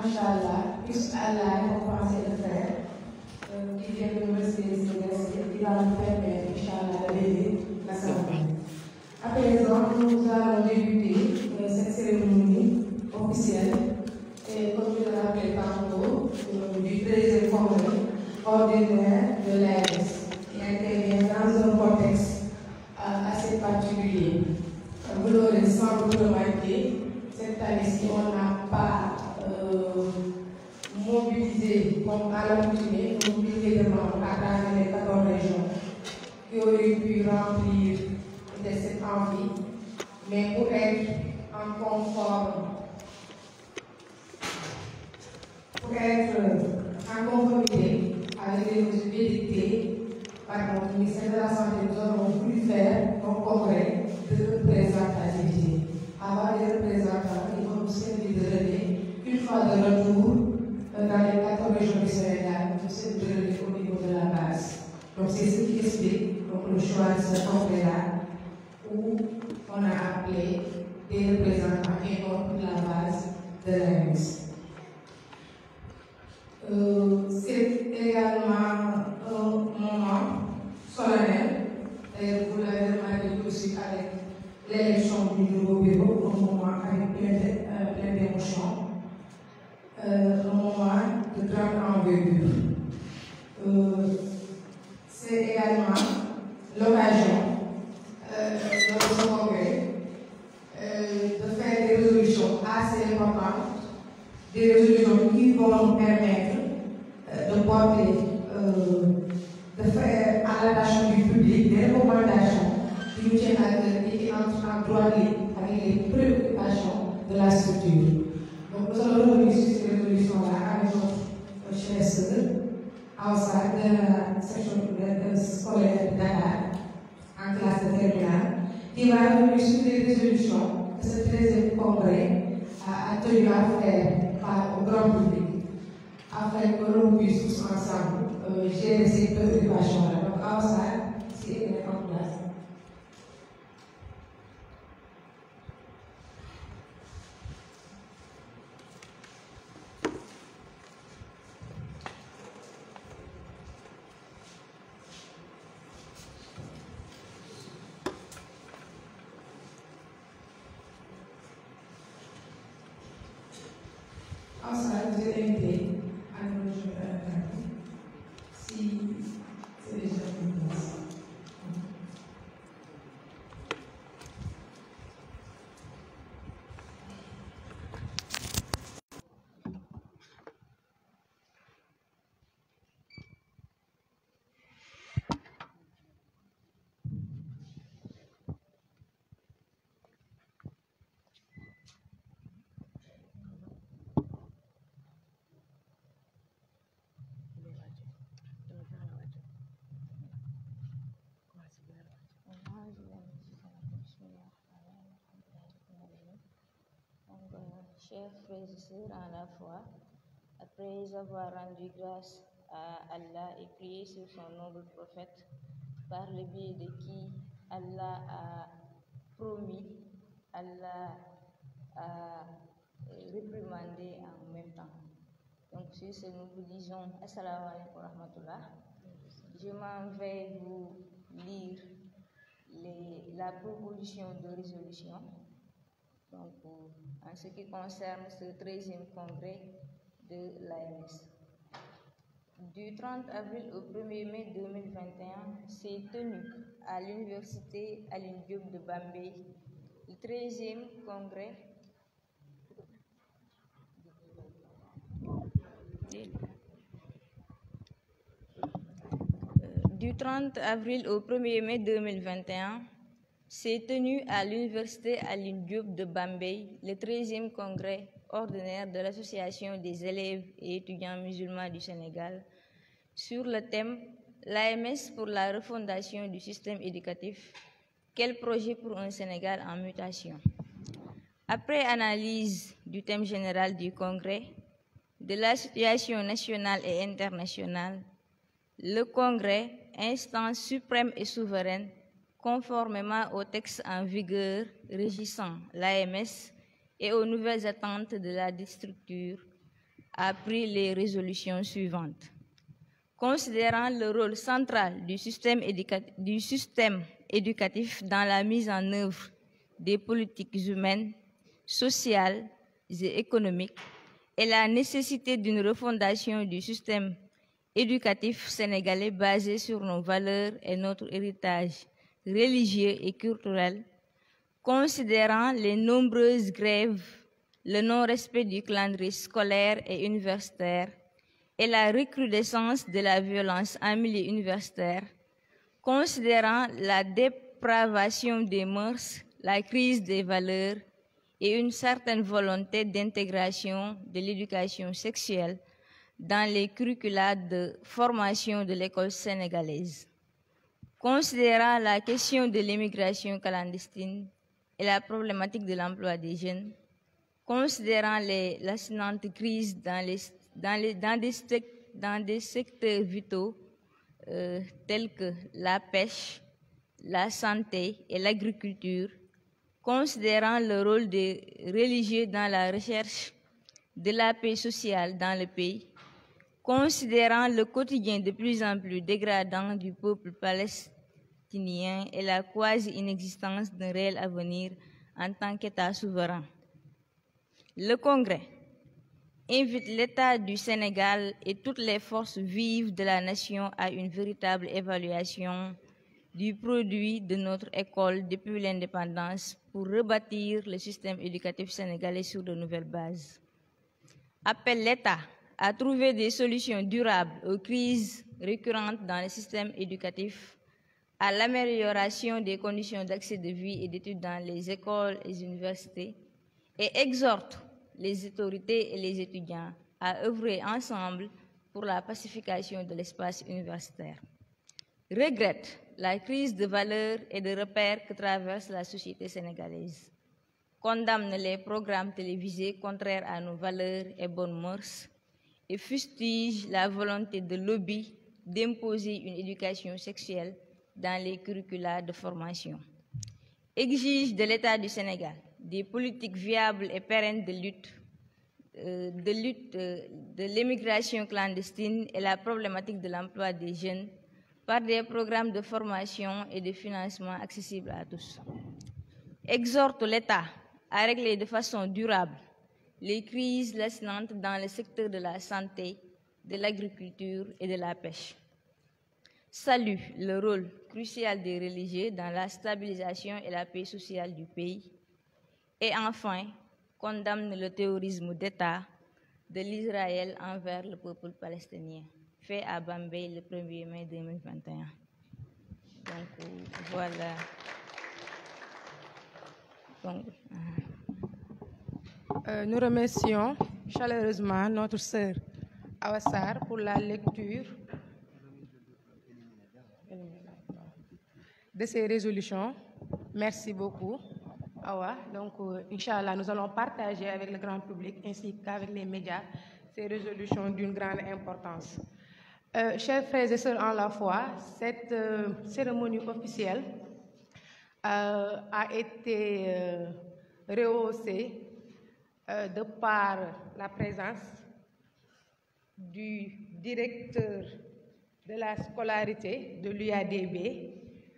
Inch'Allah, puisque Allah a commencé à le faire, qui vient de nous rester qui va nous permettre, Inch'Allah, d'aider la santé. À présent, nous allons débuter cette cérémonie officielle, et comme je l'ai rappelé tantôt, du 13e congrès ordinaire de l'AMS, qui intervient dans un contexte assez particulier. Vous l'aurez sans doute remarqué, cette année-ci, on n'a pas mobilisé, comme à l'accoutumée, mobilisé de membres à travers les 14 régions qui auraient pu remplir de cette envie, mais pour être en conformité avec les mesures édictées par notre ministère de la Santé, nous avons voulu faire un congrès de représentativité. Avoir des représentants qui vont nous servir de relais une fois de retour dans les 14 régions du Sénégal, nous servir de relais au niveau de la base. Donc c'est ce qui explique donc, le choix de ce congrès-là où on a appelé des représentants et non pour la base de l'AMS. C'est également un moment solennel, et vous l'avez remarqué aussi avec l'élection du nouveau bureau, un moment avec plein d'émotions, un moment de grande envergure. C'est également l'occasion de ce congrès de faire des résolutions assez importantes, des résolutions qui vont nous permettre de porter, de faire à l'attention du public des recommandations qui nous tiennent à cœur et qui entrent en droit avec les préoccupations de la structure. Donc nous allons revenir sur ces résolutions-là avec notre chère sœur, Aoussa de la section scolaire de Dakar, en classe de terminale, qui va revenir sur les résolutions que ce 13e congrès a tenu à faire au grand public, afin que l'on puisse tous ensemble gérer ces préoccupations-là. Donc, Aoussa, si elle est en place. Ensemble, vous êtes invité à nous rejoindre si c'est déjà en place. Chers frères et sœurs en la foi, après avoir rendu grâce à Allah et prié sur son noble prophète, par le biais de qui Allah a promis, Allah a réprimandé en même temps. Donc sur ce, nous vous disons Assalamu alaikum wa rahmatullah. Je m'en vais vous lire la proposition de résolution. Donc, en ce qui concerne ce 13e congrès de l'AMS. Du 30 avril au 1er mai 2021, s'est tenu à l'université Alioune Diop de Bambey le 13e congrès du 30 avril au 1er mai 2021, s'est tenu à l'université Alioune Diop de Bambey le 13e congrès ordinaire de l'Association des élèves et étudiants musulmans du Sénégal sur le thème l'AMS pour la refondation du système éducatif, quel projet pour un Sénégal en mutation? Après analyse du thème général du congrès, de la situation nationale et internationale, le congrès, instance suprême et souveraine, conformément aux textes en vigueur régissant l'AMS et aux nouvelles attentes de la structure, a pris les résolutions suivantes. Considérant le rôle central du système éducatif dans la mise en œuvre des politiques humaines, sociales et économiques et la nécessité d'une refondation du système éducatif sénégalais basé sur nos valeurs et notre héritage religieux et culturel, considérant les nombreuses grèves, le non-respect du calendrier scolaire et universitaire et la recrudescence de la violence en milieu universitaire, considérant la dépravation des mœurs, la crise des valeurs et une certaine volonté d'intégration de l'éducation sexuelle dans les curricula de formation de l'école sénégalaise. Considérant la question de l'immigration clandestine et la problématique de l'emploi des jeunes, considérant les lancinantes crises dans des secteurs vitaux tels que la pêche, la santé et l'agriculture, considérant le rôle des religieux dans la recherche de la paix sociale dans le pays, considérant le quotidien de plus en plus dégradant du peuple palestinien et la quasi-inexistence d'un réel avenir en tant qu'État souverain. Le Congrès invite l'État du Sénégal et toutes les forces vives de la nation à une véritable évaluation du produit de notre école depuis l'indépendance pour rebâtir le système éducatif sénégalais sur de nouvelles bases. Appelle l'État à trouver des solutions durables aux crises récurrentes dans le système éducatif, à l'amélioration des conditions d'accès de vie et d'études dans les écoles et les universités, et exhorte les autorités et les étudiants à œuvrer ensemble pour la pacification de l'espace universitaire. Regrette la crise de valeurs et de repères que traverse la société sénégalaise. Condamne les programmes télévisés contraires à nos valeurs et bonnes mœurs et fustige la volonté de lobby d'imposer une éducation sexuelle dans les curricula de formation. Exige de l'État du Sénégal des politiques viables et pérennes de lutte de l'immigration clandestine et la problématique de l'emploi des jeunes par des programmes de formation et de financement accessibles à tous. Exhorte l'État à régler de façon durable les crises lancinantes dans le secteur de la santé, de l'agriculture et de la pêche. Salue le rôle crucial des religieux dans la stabilisation et la paix sociale du pays. Et enfin, condamne le terrorisme d'État de l'Israël envers le peuple palestinien, fait à Bambey le 1er mai 2021. Donc, voilà. Donc, nous remercions chaleureusement notre sœur Awa Sarr pour la lecture de ces résolutions. Merci beaucoup, Awa. Donc, Inch'Allah, nous allons partager avec le grand public ainsi qu'avec les médias ces résolutions d'une grande importance. Chers frères et sœurs en la foi, cette cérémonie officielle a été rehaussée de par la présence du directeur de la scolarité de l'UADB.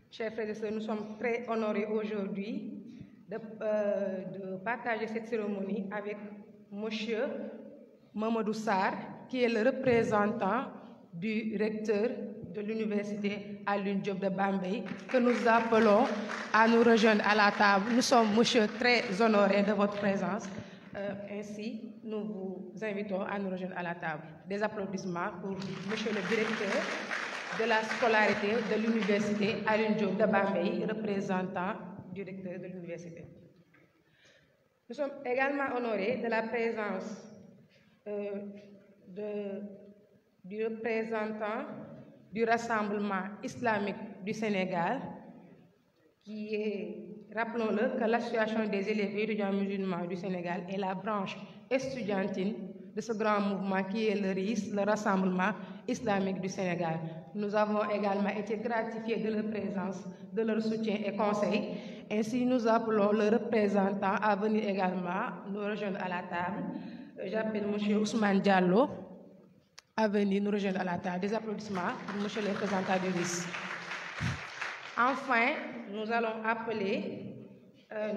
Chers frères et sœurs, nous sommes très honorés aujourd'hui de partager cette cérémonie avec M. Mamadou Sarr, qui est le représentant du recteur de l'université Alioune Diop de Bambey, que nous appelons à nous rejoindre à la table. Nous sommes, monsieur, très honorés de votre présence. Ainsi, nous vous invitons à nous rejoindre à la table. Des applaudissements pour monsieur le directeur de la scolarité de l'université Alioune Diop de Bambey, représentant du recteur de l'université. Nous sommes également honorés de la présence du représentant du Rassemblement islamique du Sénégal, qui est, rappelons-le, que l'Association des élèves et étudiants musulmans du Sénégal est la branche estudiantine de ce grand mouvement qui est le RIS, le Rassemblement islamique du Sénégal. Nous avons également été gratifiés de leur présence, de leur soutien et conseil. Ainsi, nous appelons le représentant à venir également nous rejoindre à la table. j'appelle M. Ousmane Diallo à venir nous rejoindre à la table. Des applaudissements pour M. le représentant du RIS. Enfin, nous allons appeler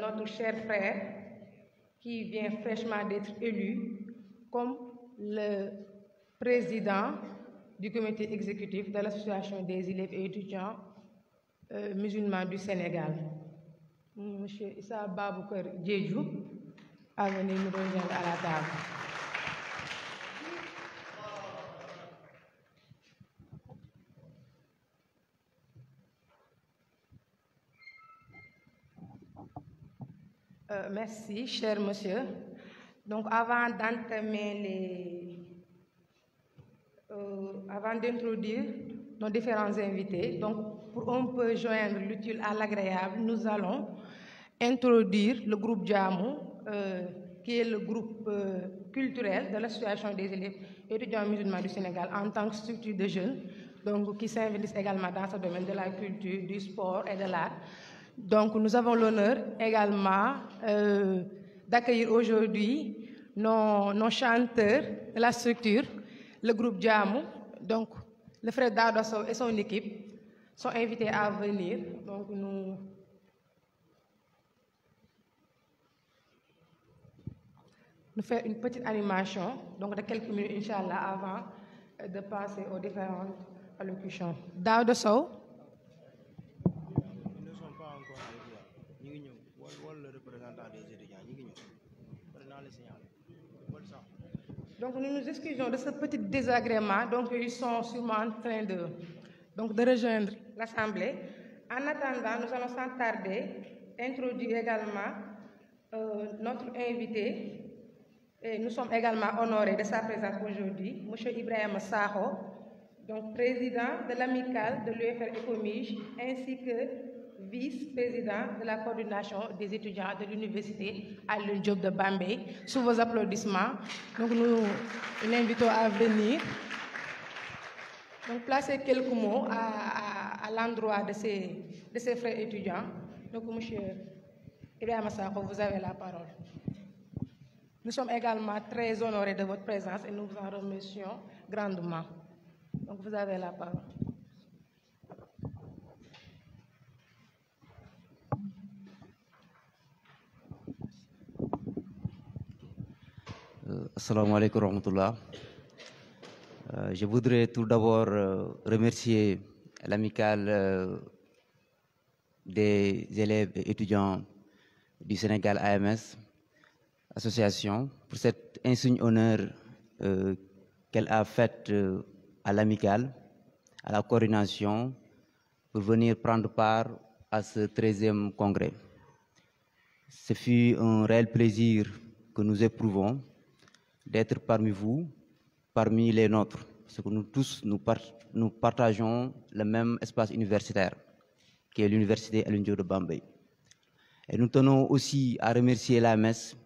notre cher frère qui vient fraîchement d'être élu comme le président du comité exécutif de l'Association des élèves et étudiants musulmans du Sénégal. M. Issa Baboukar Diédhiou à venir nous rejoindre à la table. Merci, cher monsieur. Donc, avant d'introduire nos différents invités, donc pour un peu joindre l'utile à l'agréable, nous allons introduire le groupe Djamou, qui est le groupe culturel de l'Association des élèves et étudiants musulmans du Sénégal en tant que structure de jeunes, donc qui s'investissent également dans ce domaine de la culture, du sport et de l'art. Donc, nous avons l'honneur également d'accueillir aujourd'hui nos chanteurs de la structure, le groupe Djamou. Donc, le frère Dardosso et son équipe sont invités à venir. Donc, nous faire une petite animation, donc de quelques minutes, Inch'Allah, avant de passer aux différentes allocutions. Dardosso. Donc nous nous excusons de ce petit désagrément, donc ils sont sûrement en train de rejoindre l'Assemblée. En attendant, nous allons sans tarder introduire également notre invité. Et nous sommes également honorés de sa présence aujourd'hui, M. Ibrahim Sakho, donc président de l'amicale de l'UFR Ecomige, ainsi que vice-président de la coordination des étudiants de l'université Alioune Diop de Bambey. Sous vos applaudissements, donc nous l'invitons à venir. Donc placer quelques mots à l'endroit de ces frères étudiants. Donc M. Ibrahim Sakho, vous avez la parole. Nous sommes également très honorés de votre présence et nous vous en remercions grandement. Donc vous avez la parole. Assalamu alaikum wa rahmatullah. Je voudrais tout d'abord remercier l'amicale des élèves et étudiants du Sénégal AMS, association, pour cet insigne honneur qu'elle a fait à l'amicale, à la coordination, pour venir prendre part à ce 13e congrès. Ce fut un réel plaisir que nous éprouvons d'être parmi vous, parmi les nôtres, parce que nous tous, nous partageons le même espace universitaire, qui est l'université Alioune Diop de Bambey. Et nous tenons aussi à remercier l'AMS,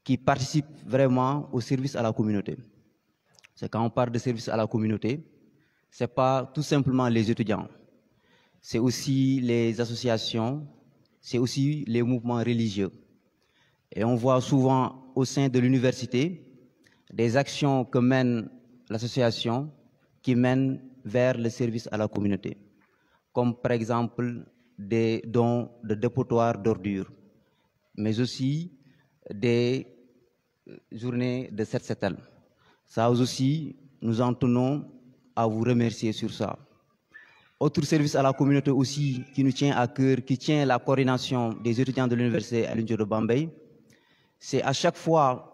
qui participe vraiment au service à la communauté. C'est quand on parle de service à la communauté, ce n'est pas tout simplement les étudiants, c'est aussi les associations, c'est aussi les mouvements religieux. Et on voit souvent au sein de l'université des actions que mène l'association qui mènent vers le service à la communauté, comme par exemple des dons de dépotoirs d'ordures, mais aussi des journées de Set-Setal. Ça aussi, nous en tenons à vous remercier sur ça. Autre service à la communauté aussi qui nous tient à cœur, qui tient la coordination des étudiants de l'université Alioune Diop de Bambey, c'est à chaque fois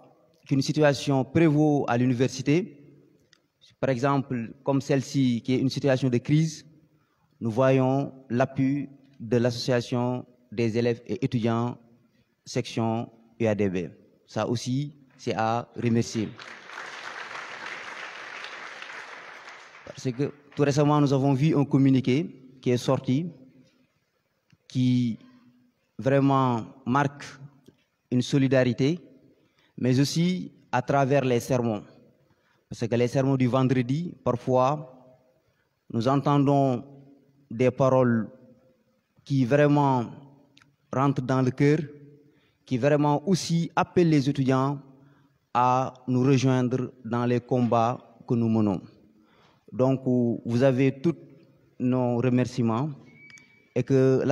qu'une situation prévaut à l'université, par exemple comme celle-ci qui est une situation de crise, nous voyons l'appui de l'association des élèves et étudiants section UADB. Ça aussi, c'est à remercier. Parce que tout récemment, nous avons vu un communiqué qui est sorti, qui vraiment marque une solidarité, mais aussi à travers les sermons. Parce que les sermons du vendredi, parfois, nous entendons des paroles qui vraiment rentrent dans le cœur, qui vraiment aussi appellent les étudiants à nous rejoindre dans les combats que nous menons. Donc, vous avez tous nos remerciements et que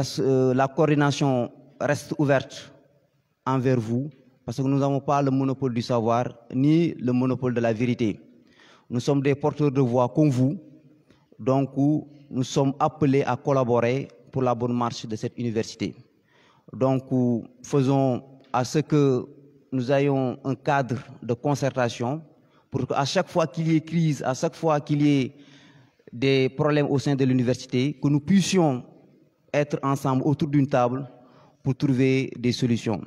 la coordination reste ouverte envers vous parce que nous n'avons pas le monopole du savoir ni le monopole de la vérité. Nous sommes des porteurs de voix comme vous, donc nous sommes appelés à collaborer pour la bonne marche de cette université. Donc, faisons à ce que nous ayons un cadre de concertation pour qu'à chaque fois qu'il y ait crise, à chaque fois qu'il y ait des problèmes au sein de l'université, que nous puissions être ensemble autour d'une table pour trouver des solutions.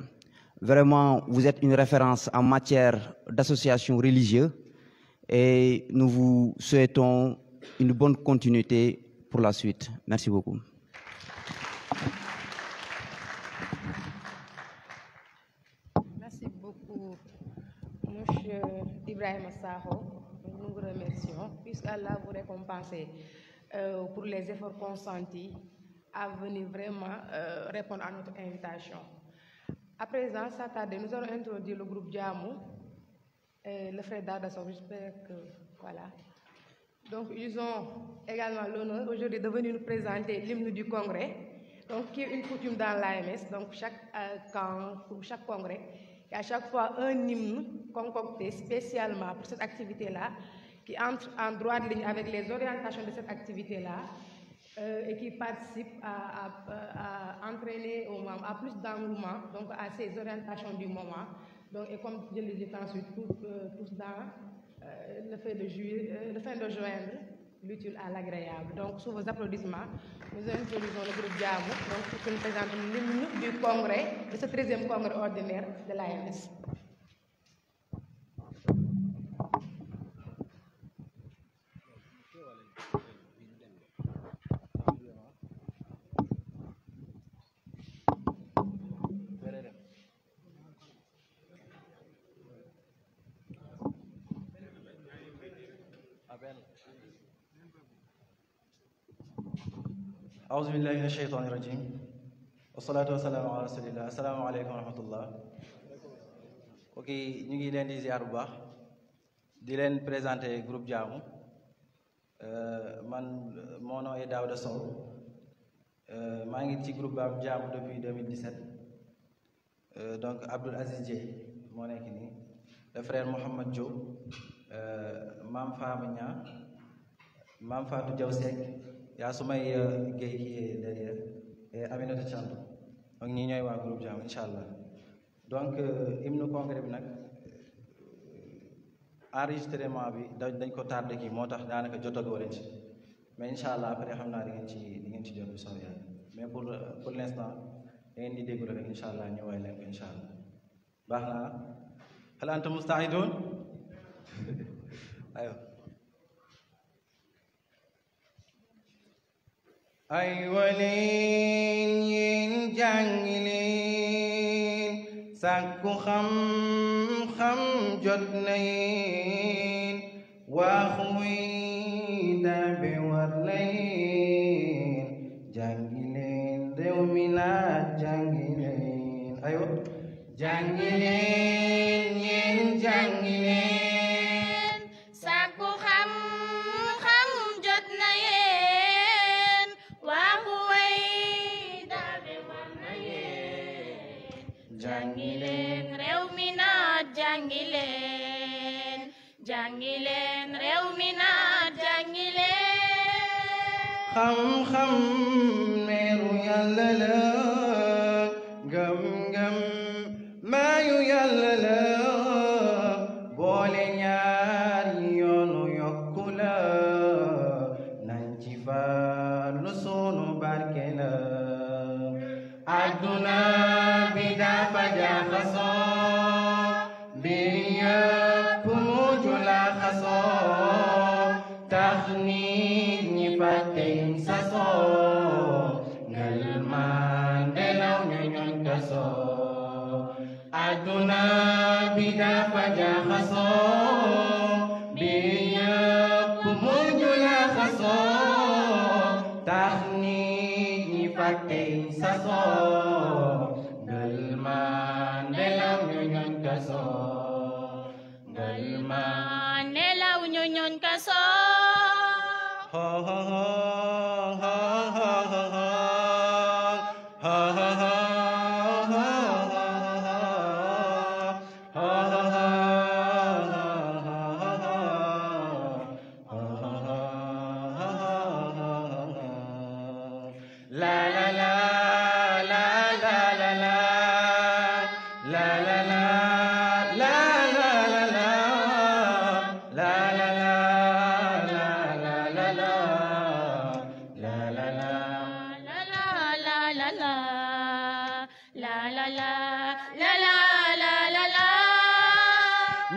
Vraiment, vous êtes une référence en matière d'association religieuse et nous vous souhaitons une bonne continuité pour la suite. Merci beaucoup. Merci beaucoup, Monsieur Ibrahim Sakho. Nous vous remercions, puisqu'Allah vous récompense pour les efforts consentis à venir vraiment répondre à notre invitation. À présent, sans tarder, nous allons introduire le groupe Djamou, le frère Dadason, j'espère que voilà. Donc, ils ont également l'honneur aujourd'hui de venir nous présenter l'hymne du congrès, donc qui est une coutume dans l'AMS. Donc, pour chaque congrès, il y a à chaque fois un hymne concocté spécialement pour cette activité-là, qui entre en droite ligne avec les orientations de cette activité-là. Et qui participe à entraîner à plus d'engouement, donc à ces orientations du moment. Donc, et comme je le dis ensuite, tous dans le fait de joindre l'utile à l'agréable. Donc, sous vos applaudissements, nous introduisons le groupe Djamou, donc pour que nous présentons l'hymne du congrès, de ce 13e congrès ordinaire de l'AMS. أعوذ بالله من الشيطان الرجيم والصلاة والسلام على رسول الله السلام عليكم ورحمة الله. Ok, ñu ngi leen di ziar bu baax di leen présenter groupe Djamou. Man mon nom est Daouda Sow. maa ngi ci groupe Djamou depuis 2017. Donc Abdoul Aziz Dieye moo nekk nii, le frère Mohamed Diop, Mame Fama Nia, Mame Fatou Diaw Seck, yaa Soumay Gueye qui est derrière, et Aminata Thiantou. Donc ñi ñooy waa groupe Djamou incha allah. Donc hymne congrès bi nag enregistrement bi dañ ko tardé kii moo tax daanaka jotagoo leen ci, mais incha allah après xam naa di ngeen ci jot bu soobee yàlla. Mais pour l'instant da ngeen di déglu rek incha allah ñu waay leen ko incha allah. baax na hal antum musta'iduun aywa. aywa leen yéen jàngi leen sàkku xam-xam jot na yéen waaxu yi dabe war na yéen jàngi leen réew mi naat jàngi leen aywa jàngi leen yéen jàngi leen sàkku xam-xam jot na yéen waaxu way dabe war na yéen jàngi leen réew mi naat jàngi leen réew mi naat jàngi leen xam-xam meeru yàlla la ngëm-ngëm maayu yàlla la boole ñaar yoonu yokku la nañ ci farlu sunu barke la adduna bi dafa jaxasoo mbir yëpp mujj la xasoo tax nit ñi fàtte yim sasoo ngal mandelaw ñu ñoñ kasoo adduna bi dafa jaxasoo mbir yëpp mujj la xasoo tax nit ñi fàtte yim sasoo ngal mandelaw ñu ñoñ kasoo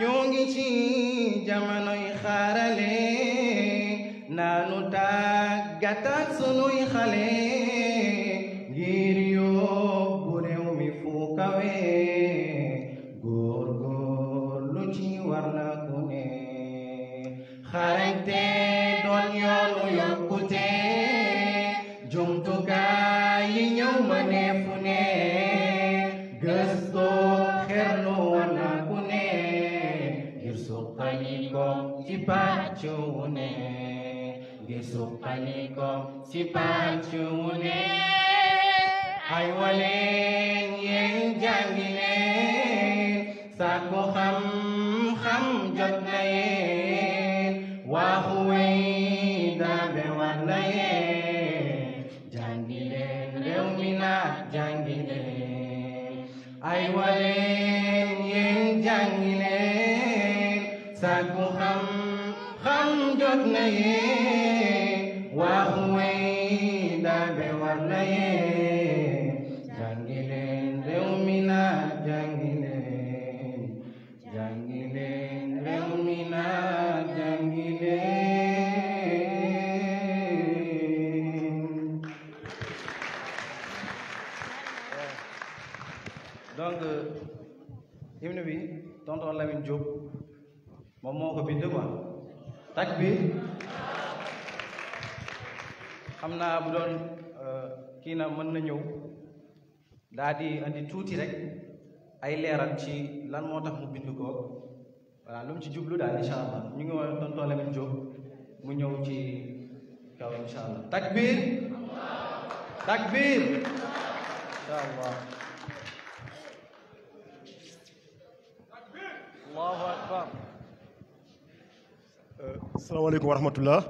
ñoo ngi ci jamonoy xarale naanu tàggatat sunuy xale ngir yóbbu réew mi fu kawe góorgóorlu ci war na ku ne xarañte doon yoonu yokkute jumtukaay yi ñëw ma ne fu ne gëstoo xerlu war na ku ne ngir suqali ko ci pàcc wu ne ngir suqali ko ci pàcc wu ne ay waleen yéen jàngi leen sàkku xam-xam jot na yéen waxu wey daabe war na yéen jàngi leen réew mi naat jàngi leen ay waleen yéen jàngi leen sàkku xam-xam jot na yéen waxu wey daabe war na yéen jàngi leen réew mi naat jàngi leen réew mi naat jàngi leen. donc hymne bi tonton Lamine Diop moom moo ko bind quoi takbir xam naa bu doon kii na mën na ñëw daa di andi tuuti rek ay leeral ci lan moo tax mu bind ko voilà lu mu ci jublu daal incha allah ñu ngi woon tonton Lamine Diop mu ñëw ci kaw incha allah takbir takbir incha allah allahu akbar. Asalaamaaleykum wa rahmatullah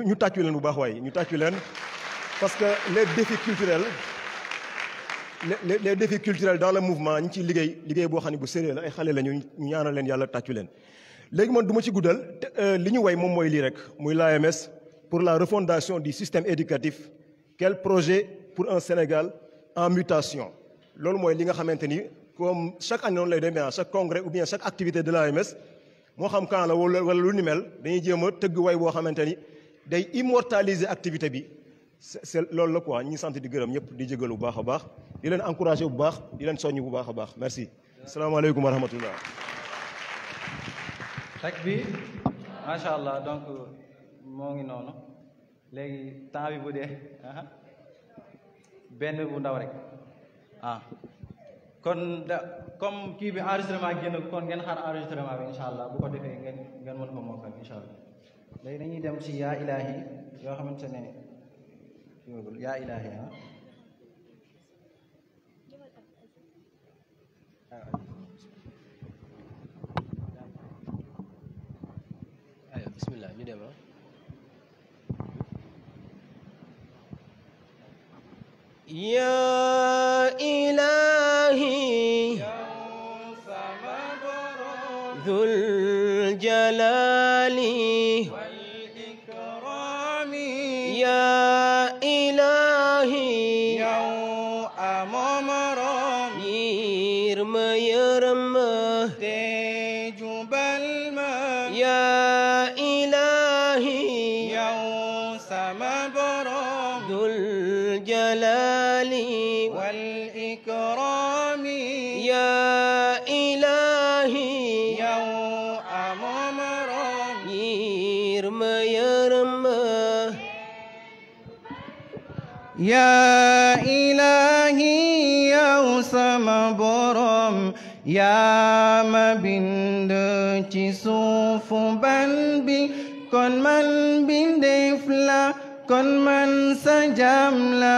ñu tàccu leen bu baax waaye ñu tàccu leen parce que les défis culturels dans le mouvement ñu ciy liggéey boo xam ne bu sérieux la ay xale la ñu ñaanal leen yàlla tàccu leen. léegi man du ma ci guddal li ñu way moom mooy lii rek muy l'AMS pour la refondation du système éducatif quel projet pour un Sénégal en mutation loolu mooy li nga xamante ni comme chaque année noonu lay demee à chaque congrès ou bien chaque activité de l'AMS moo xam kan la wala lu ni mel dañuy jéem a tëgg way boo xamante ni day immortaliser activité bi c'est loolu la quoi ñi sant di gërëm ñëpp di jégalu bu baax a baax di leen encourager bu baax di leen soññ bu baax a baax merci. asalaamaaleykum wa rahmatullah. takbir macha allah donc moo ngi noonu léegi temps bi bu dee benn bu ndaw rek kon comme kii bi enregistrement génn kon ngeen xaar enregistrement bi incha allah bu ko defee ngeen mën ko mokkal incha allah léegi dañuy dem ci yaa ilahi yoo xamante ne yaa ilahi aywa bismillah ñu dem يا إلهي ذو الجلال والإكرام يا إلهي أمام يرم تجب الماء يا إلهي ذو الجلال والإكرام يا إلهي يرم يا إلهي يا sama borom yaa ma bind ci suufu ban bi kon man bindeef la kon man sa jaam la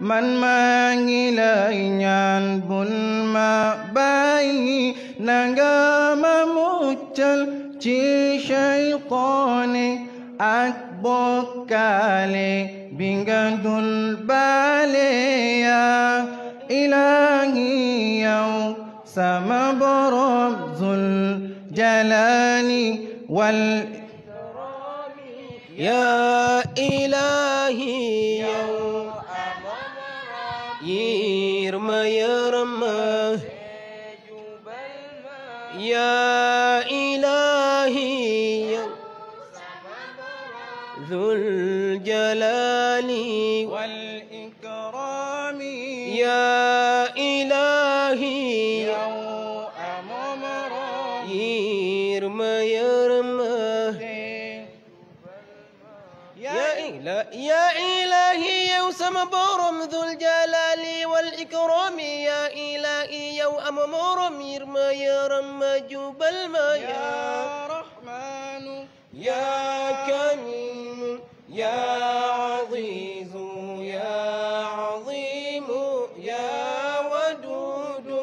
man maa ngi lay ñaan bul ma bàyyi nanga ma muccal ci seytaane ak bokkaale bi nga dul baale yaa ilaahi yow sama borom zul jalaali wal yaa ilaahi yow yirma yërma yaa ilaahi yow zul jalaali wal ikraami yaa ilaahi yow yirma yërma yaa ilaahi yow sama borom zul jalaali wal ikraami yaa ilaahi yow ama morom yirma yërma jubal ma yaa rahmaanu yaa kariimu yaa aziizu yaa aziimu yaa waduudu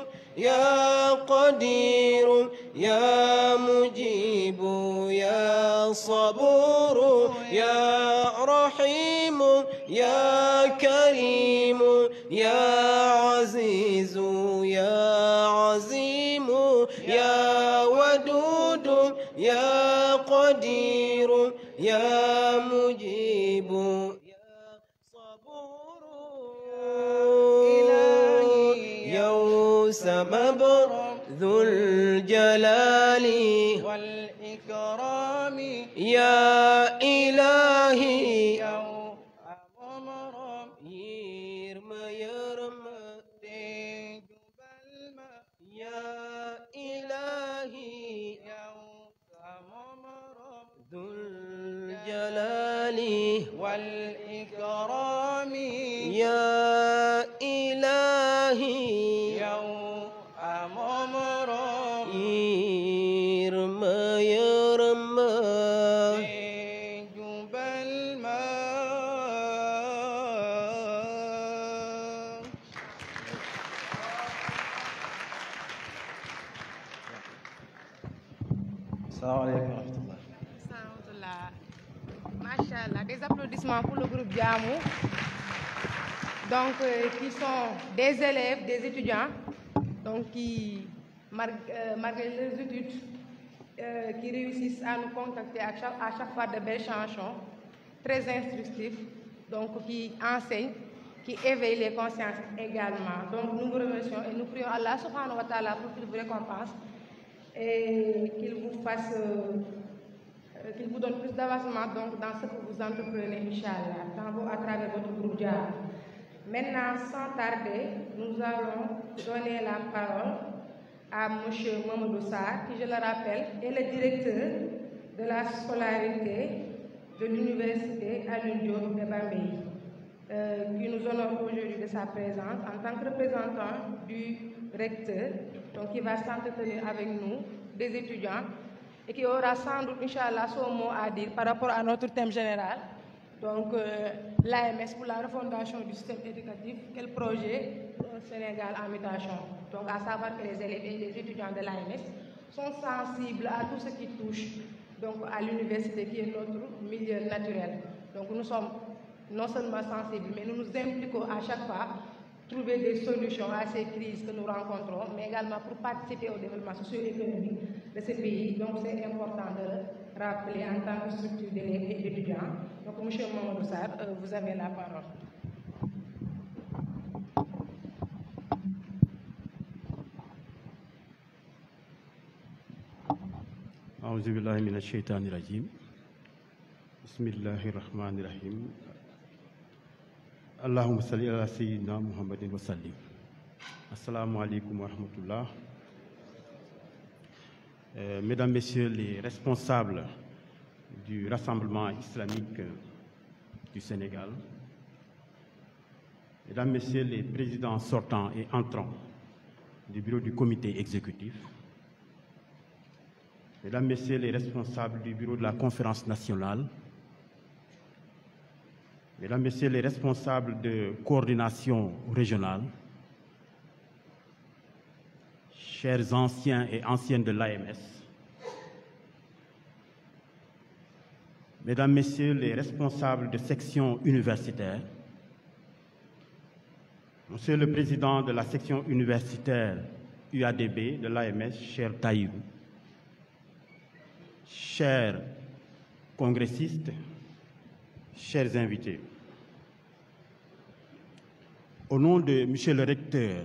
yaa qadiiru yaa mujiibu yaa sabuuru yaa rahiimu yaa kariimu yaa aziizu yaa aziimu yaa waduudu yaa qadiiru yaa mujiibu yaa sabuuru ilaahi yow sama borom zul jalaali wal ikraami yaa ilaahi yow amorom yirma yërma te jubal ma yaa ilaahi yow amorom zul jalaali wal ikraami yaa ilaahi yow amorom yirma yërma jubal ma Assalamualaikum warahmatullah. Alhamdulillah. Machallah, des applaudissements pour le groupe Diamou. Donc, qui sont des élèves, des étudiants, donc qui, malgré leurs études, qui réussissent à nous contacter à chaque fois de belles chansons, très instructifs, donc qui enseignent, qui éveillent les consciences également. Donc, nous vous remercions et nous prions Allah subhanahu wa ta'ala pour qu'il vous récompense et qu'il vous fasse, qu'il vous donne plus d'avancement donc dans ce que vous entreprenez, Inch'Allah, à travers votre groupe Dia. Maintenant, sans tarder, nous allons donner la parole à M. Mamadou Sarr, qui, je le rappelle, est le directeur de la scolarité de l'université Alioune Diop de Bambey, qui nous honore aujourd'hui de sa présence en tant que représentant du recteur, donc qui va s'entretenir avec nous, des étudiants, et qui aura sans doute, Inch'Allah, son mot à dire par rapport à notre thème général. Donc, l'AMS pour la refondation du système éducatif, quel projet au Sénégal en mutation. Donc, à savoir que les élèves et les étudiants de l'AMS sont sensibles à tout ce qui touche donc, à l'université qui est notre milieu naturel. Donc, nous sommes non seulement sensibles, mais nous nous impliquons à chaque fois trouver des solutions à ces crises que nous rencontrons, mais également pour participer au développement socio-économique de ce pays. Donc, c'est important de le rappeler en tant que structure d'élèves et d'étudiants. Donc, M. Mamadou Sarr, vous avez la parole. أعوذ بالله من الشيطان الرجيم بسم الله الرحمن الرحيم اللهم صل على سيدنا محمد وسلم. Assalamu alaikum wa rahmatullah. Mesdames, Messieurs les responsables du Rassemblement islamique du Sénégal, Mesdames, Messieurs les présidents sortants et entrants du bureau du comité exécutif, Mesdames, Messieurs les responsables du bureau de la conférence nationale, Mesdames, Messieurs les responsables de coordination régionale, chers anciens et anciennes de l'AMS, Mesdames, Messieurs les responsables de section universitaire, Monsieur le Président de la section universitaire UADB de l'AMS, cher Taïrou, chers congressistes, chers invités, au nom de Monsieur le recteur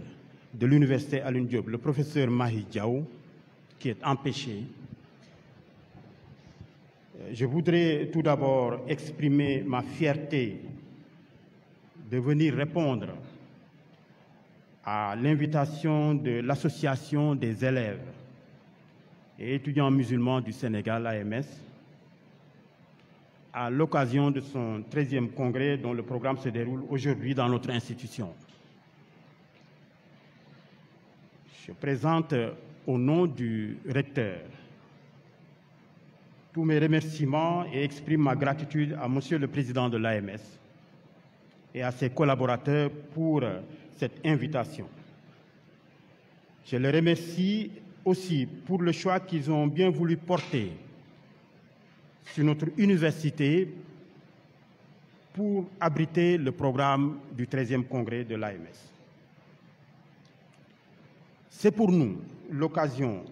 de l'université Alioune Diop, le professeur Mahi Diaw, qui est empêché, je voudrais tout d'abord exprimer ma fierté de venir répondre à l'invitation de l'Association des élèves et étudiants musulmans du Sénégal, AMS, à l'occasion de son 13e congrès dont le programme se déroule aujourd'hui dans notre institution. Je présente au nom du recteur tous mes remerciements et exprime ma gratitude à Monsieur le Président de l'AMS et à ses collaborateurs pour cette invitation. Je les remercie aussi pour le choix qu'ils ont bien voulu porter sur notre université pour abriter le programme du 13e congrès de l'AMS. C'est pour nous l'occasion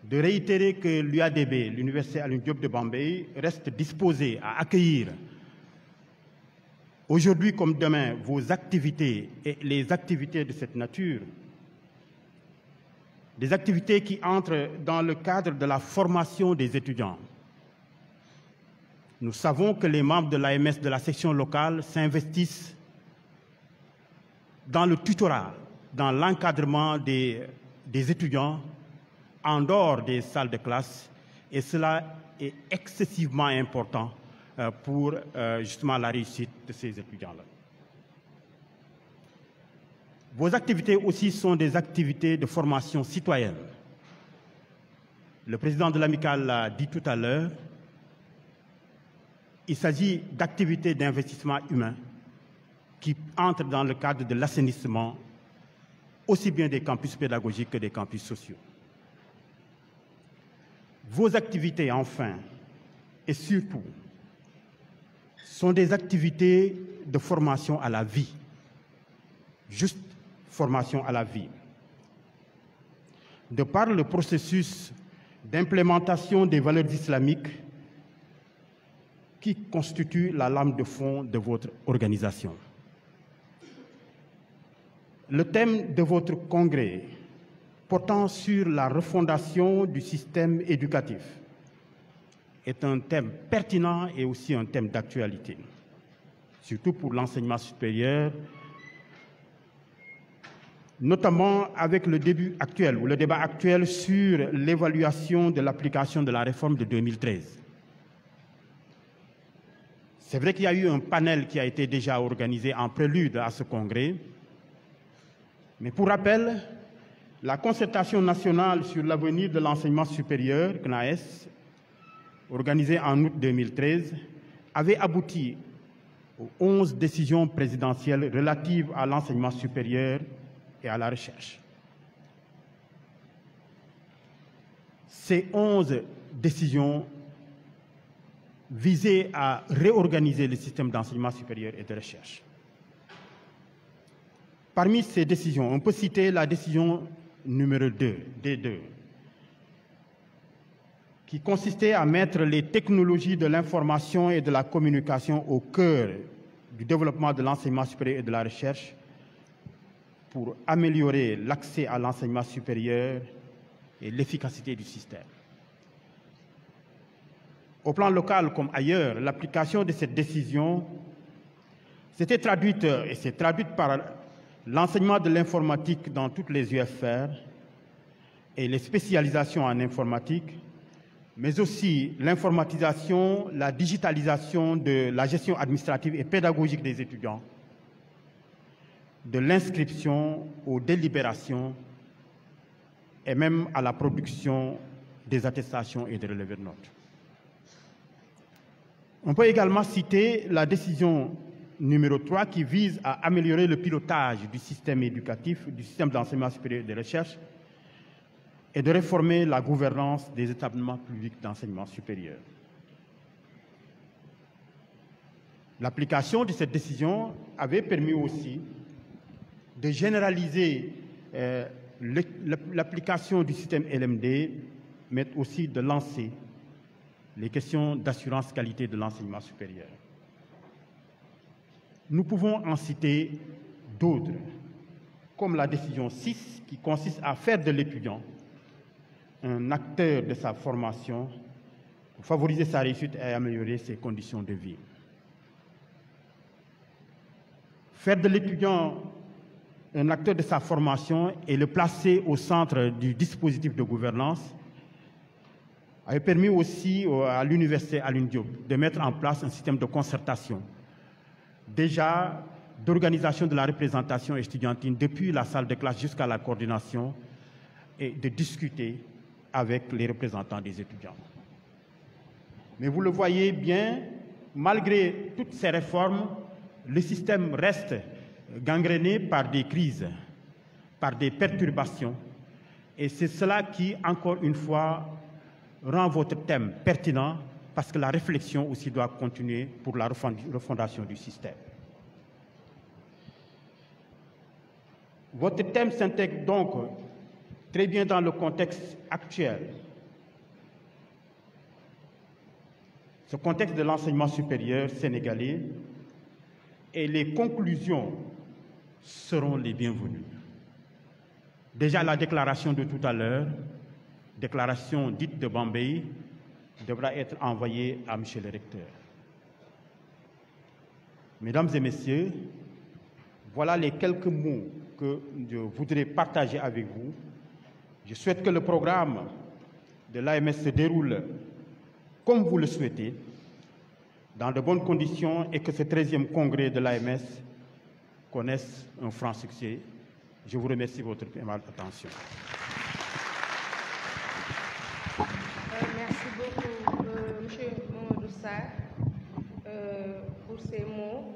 de réitérer que l'UADB, l'Université Alioune Diop de Bambey, reste disposée à accueillir aujourd'hui comme demain vos activités et les activités de cette nature, des activités qui entrent dans le cadre de la formation des étudiants. Nous savons que les membres de l'AMS de la section locale s'investissent dans le tutorat, dans l'encadrement des étudiants en dehors des salles de classe, et cela est excessivement important pour justement la réussite de ces étudiants-là. Vos activités aussi sont des activités de formation citoyenne. Le président de l'Amicale l'a dit tout à l'heure, il s'agit d'activités d'investissement humain qui entrent dans le cadre de l'assainissement aussi bien des campus pédagogiques que des campus sociaux. Vos activités, enfin, et surtout, sont des activités de formation à la vie, juste formation à la vie. De par le processus d'implémentation des valeurs islamiques qui constitue la lame de fond de votre organisation. Le thème de votre congrès portant sur la refondation du système éducatif est un thème pertinent et aussi un thème d'actualité, surtout pour l'enseignement supérieur, notamment avec le débat actuel sur l'évaluation de l'application de la réforme de 2013. C'est vrai qu'il y a eu un panel qui a été déjà organisé en prélude à ce congrès, mais pour rappel, la concertation nationale sur l'avenir de l'enseignement supérieur, CNAES, organisée en août 2013, avait abouti aux 11 décisions présidentielles relatives à l'enseignement supérieur et à la recherche. Ces 11 décisions visaient à réorganiser le système d'enseignement supérieur et de recherche. Parmi ces décisions, on peut citer la décision numéro 2, D2, qui consistait à mettre les technologies de l'information et de la communication au cœur du développement de l'enseignement supérieur et de la recherche pour améliorer l'accès à l'enseignement supérieur et l'efficacité du système. Au plan local comme ailleurs, l'application de cette décision s'était traduite et s'est traduite par l'enseignement de l'informatique dans toutes les UFR et les spécialisations en informatique, mais aussi l'informatisation, la digitalisation de la gestion administrative et pédagogique des étudiants, de l'inscription aux délibérations et même à la production des attestations et des relevés de notes. On peut également citer la décision numéro 3 qui vise à améliorer le pilotage du système éducatif, du système d'enseignement supérieur et de recherche et de réformer la gouvernance des établissements publics d'enseignement supérieur. L'application de cette décision avait permis aussi de généraliser l'application du système LMD, mais aussi de lancer les questions d'assurance qualité de l'enseignement supérieur. Nous pouvons en citer d'autres, comme la décision 6 qui consiste à faire de l'étudiant un acteur de sa formation pour favoriser sa réussite et améliorer ses conditions de vie. Faire de l'étudiant un acteur de sa formation et le placer au centre du dispositif de gouvernance avait permis aussi à l'université Alioune Diop de mettre en place un système de concertation, déjà d'organisation de la représentation estudiantine depuis la salle de classe jusqu'à la coordination et de discuter avec les représentants des étudiants. Mais vous le voyez bien, malgré toutes ces réformes, le système reste gangréné par des crises, par des perturbations. Et c'est cela qui, encore une fois, rend votre thème pertinent parce que la réflexion aussi doit continuer pour la refondation du système. Votre thème s'intègre donc très bien dans le contexte actuel. Ce contexte de l'enseignement supérieur sénégalais et les conclusions seront les bienvenues. Déjà, la déclaration de tout à l'heure, déclaration dite de Bambey, devra être envoyée à M. le recteur. Mesdames et messieurs, voilà les quelques mots que je voudrais partager avec vous. Je souhaite que le programme de l'AMS se déroule comme vous le souhaitez, dans de bonnes conditions et que ce 13e congrès de l'AMS connaisse un franc succès. Je vous remercie de votre attention. Merci beaucoup, M. Mamadou Sarr, pour ces mots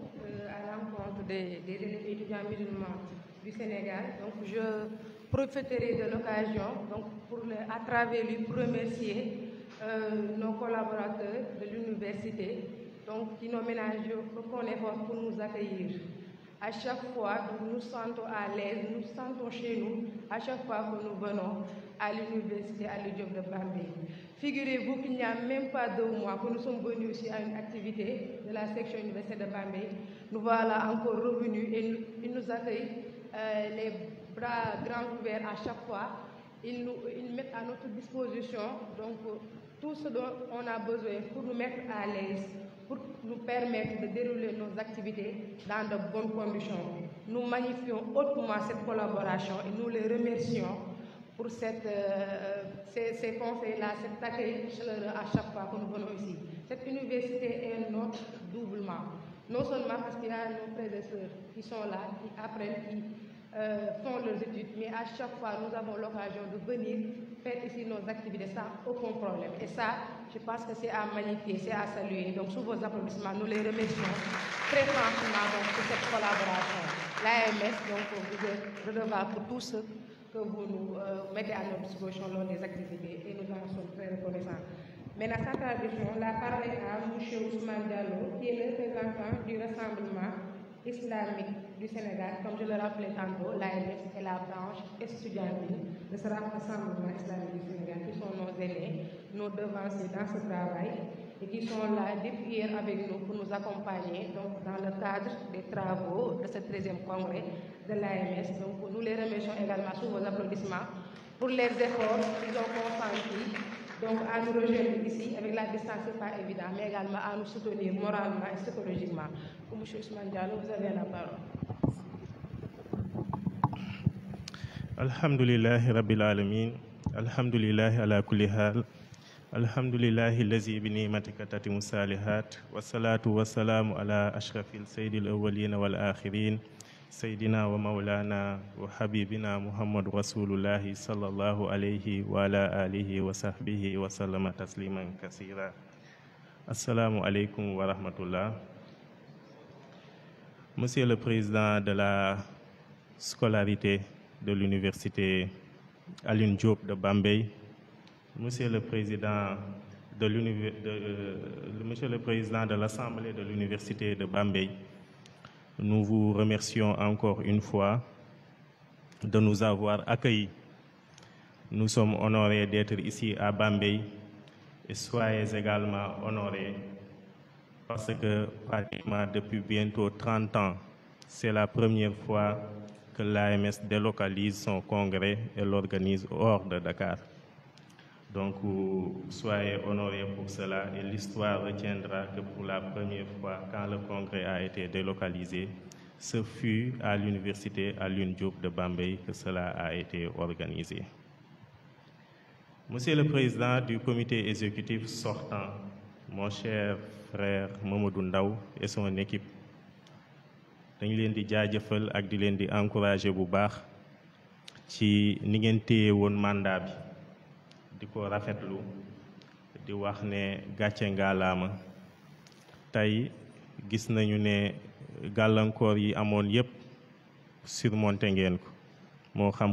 à l'encontre des élèves étudiants musulmans du Sénégal. Donc, je profiterai de l'occasion à travers lui pour remercier nos collaborateurs de l'université qui n'ont ménagé aucun effort pour nous accueillir. À chaque fois, nous nous sentons à l'aise, nous nous sentons chez nous, à chaque fois que nous venons à l'université Alioune Diop de Bambey. Figurez-vous qu'il n'y a même pas 2 mois que nous sommes venus aussi à une activité de la section universitaire de Bambey. Nous voilà encore revenus et ils nous accueillent les bras grands ouverts à chaque fois. Ils mettent à notre disposition tout ce dont on a besoin pour nous mettre à l'aise, pour nous permettre de dérouler nos activités dans de bonnes conditions. Nous magnifions hautement cette collaboration et nous les remercions pour ces conseils-là, cet accueil chaleureux à chaque fois que nous venons ici. Cette université est notre doublement. Non seulement parce qu'il y a nos frères et sœurs qui sont là, qui apprennent, qui font leurs études, mais à chaque fois, nous avons l'occasion de venir faire ici nos activités sans aucun problème. Et ça, je pense que c'est à magnifier, c'est à saluer. Donc, sous vos applaudissements, nous les remercions très franchement pour cette collaboration. L'AMS, vous êtes redevable pour tout ce que vous nous mettez à notre disposition lors des activités et nous en sommes très reconnaissants. Maintenant, sans transition, la parole est à M. Ousmane Diallo, qui est le représentant du Rassemblement islamique du Sénégal. Comme je le rappelais tantôt, l'AMS est la branche estudiantine de ce Rassemblement islamique du Sénégal, qui sont nos aînés, nos devanciers dans ce travail et qui sont là depuis hier avec nous pour nous accompagner dans le cadre des travaux de ce 13e congrès de l'AMS. Donc, nous les remercions également sous vos applaudissements pour les efforts qu'ils ont consentis à nous rejoindre ici. Avec la distance, ce n'est pas évident, mais également à nous soutenir moralement et psychologiquement. M. Ousmane Diallo, vous avez la parole. Alhamdulillahi Rabbil Alamin, Alhamdulillahi ala kulli hal, Alhamdulillahi lazi bi ni'matika tatimu salihat, wassalatu wassalamu ala ashrafil sayyidil awwalin wal akhirin, سيدنا ومولانا وحبيبنا محمد رسول الله صلى الله عليه وعلى آله وصحبه وسلم تسليما كثيرا. السلام عليكم ورحمة الله. Monsieur le Président de la scolarité de l'Université Alioune Diop de Bambey, Monsieur le Président de l'Assemblée de l'Université de Bambey, nous vous remercions encore une fois de nous avoir accueillis. Nous sommes honorés d'être ici à Bambey et soyez également honorés parce que pratiquement depuis bientôt 30 ans, c'est la première fois que l'AMS délocalise son congrès et l'organise hors de Dakar. Donc, soyez honorés pour cela et l'histoire retiendra que pour la première fois, quand le congrès a été délocalisé, ce fut à l'université Alioune Diop de Bambey que cela a été organisé. Monsieur le Président du comité exécutif sortant, mon cher frère Mamadou Ndaw et son équipe, dañ leen di jaajëfal ak di leen di encourager bu baax ci ni ngeen téye woon mandat bi. di ko rafetlu di wax ne gàcce ngaalaama tey gis nañu ne gàllankoor yi amoon yépp surmonté ngeen ko moo xam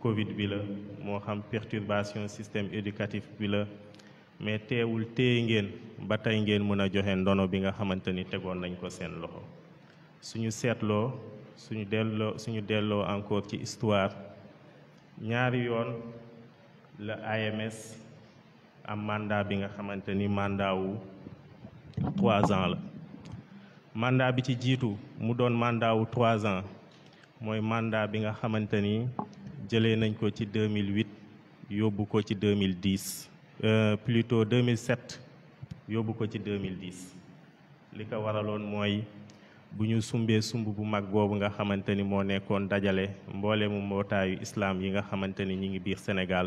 Covid bi la moo xam perturbation système éducatif bi la mais teewul téye ngeen ba tey ngeen mën a joxe ndono bi nga xamante ni tegoon nañ ko seen loxo suñu seetloo suñu delloo encore ci histoire ñaari yoon la AMS am mandat bi nga xamante ni mandat wu 3 ans la mandat bi ci jiitu mu doon mandat wu 3 ans mooy mandat bi nga xamante ni jëlee nañ ko ci 2008 yóbbu ko ci 2010 plutôt 2007 yóbbu ko ci 2010 li ko waraloon mooy bu ñu sumbee sumb bu mag boobu nga xamante ni moo nekkoon dajale mbooleemu mbootaayu islam yi nga xamante ni ñi ngi biir Sénégal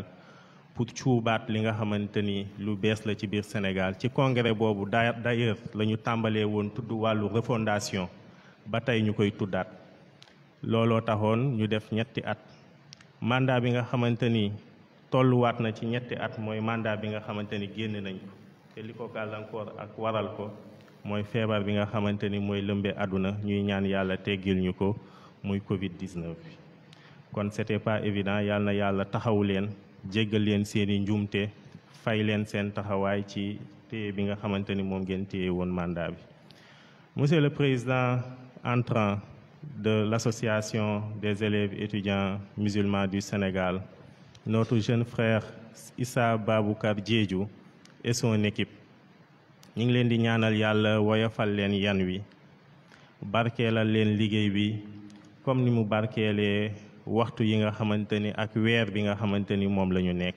pour cuubaat li nga xamante ni lu bees la ci biir Sénégal ci congrès boobu d'ailleurs la ñu tàmbalee woon tudd wàllu refondation ba tey ñu koy tuddaat looloo taxoon ñu def 3 at mandat bi nga xamante ni tolluwaat na ci 3 at mooy mandat bi nga xamante ni génn nañ ko te li ko gàllankoor ak waral ko mooy feebar bi nga xamante ni mooy lëmbe àdduna ñuy ñaan yàlla teggil ñu ko muy Covid-19 bi kon c'était pas évident yàlla na yàlla taxawu leen jéggal leen seeni njuumte fay leen seen taxawaay ci téye bi nga xamante ni moom ngeen téye woon mandat bi. Monsieur le Président entrant de l'Association des élèves étudiants musulmans du Sénégal, notre jeune frère Issa Baboukar Diédhiou et son équipe ñu ngi leen di ñaanal yàlla woyofal leen yan wi barkeelal leen liggéey bi comme ni mu barkeelee waxtu yi nga xamante ni ak weer bi nga xamante ni moom la ñu nekk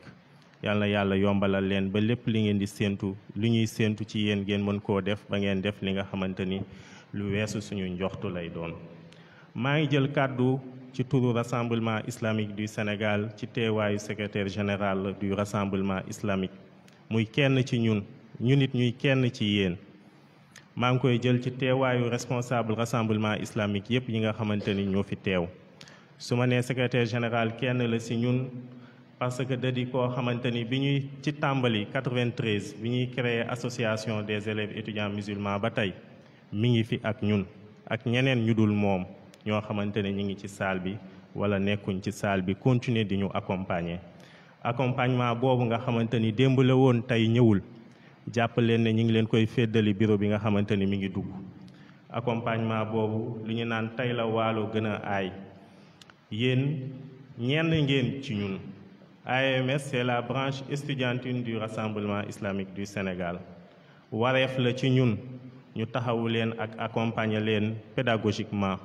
yàlla yàlla yombalal leen ba lépp li ngeen di séentu lu ñuy séentu ci yéen ngeen mën koo def ba ngeen def li nga xamante ni lu weesu suñu njoxtu lay doon. maa ngi jël kàddu ci turu rassemblement islamique du Sénégal ci teewaayu secrétaire général du rassemblement islamique muy kenn ci ñun nit ñuy kenn ci yéen maa ngi koy jël ci teewaayu responsable rassemblement islamique yépp yi nga xamante ni ñoo fi teew. su ma nee secrétaire général kenn la ci ñun parce que da di koo xamante ni bi ñuy ci tàmbali 93 bi ñuy créer association des élèves étudiants musulmans ba tey mi ngi fi ak ñun ak ñeneen ñu dul moom ñoo xamante ne ñi ngi ci salle bi wala nekkuñ ci salle bi continuer di ñu accompagner accompagnement boobu nga xamante ni démb la woon tey ñëwul jàpp leen ne ñi ngi leen koy féddali bureau bi nga xamante ni mi ngi dugg accompagnement boobu li ñu naan tey la waalo gën a aay yéen ñenn ngeen ci ñun. AMS c'est la branche estudiantine du Rassemblement islamique du Sénégal wareef la ci ñun ñu taxawu leen ak accompagner leen pédagogiquement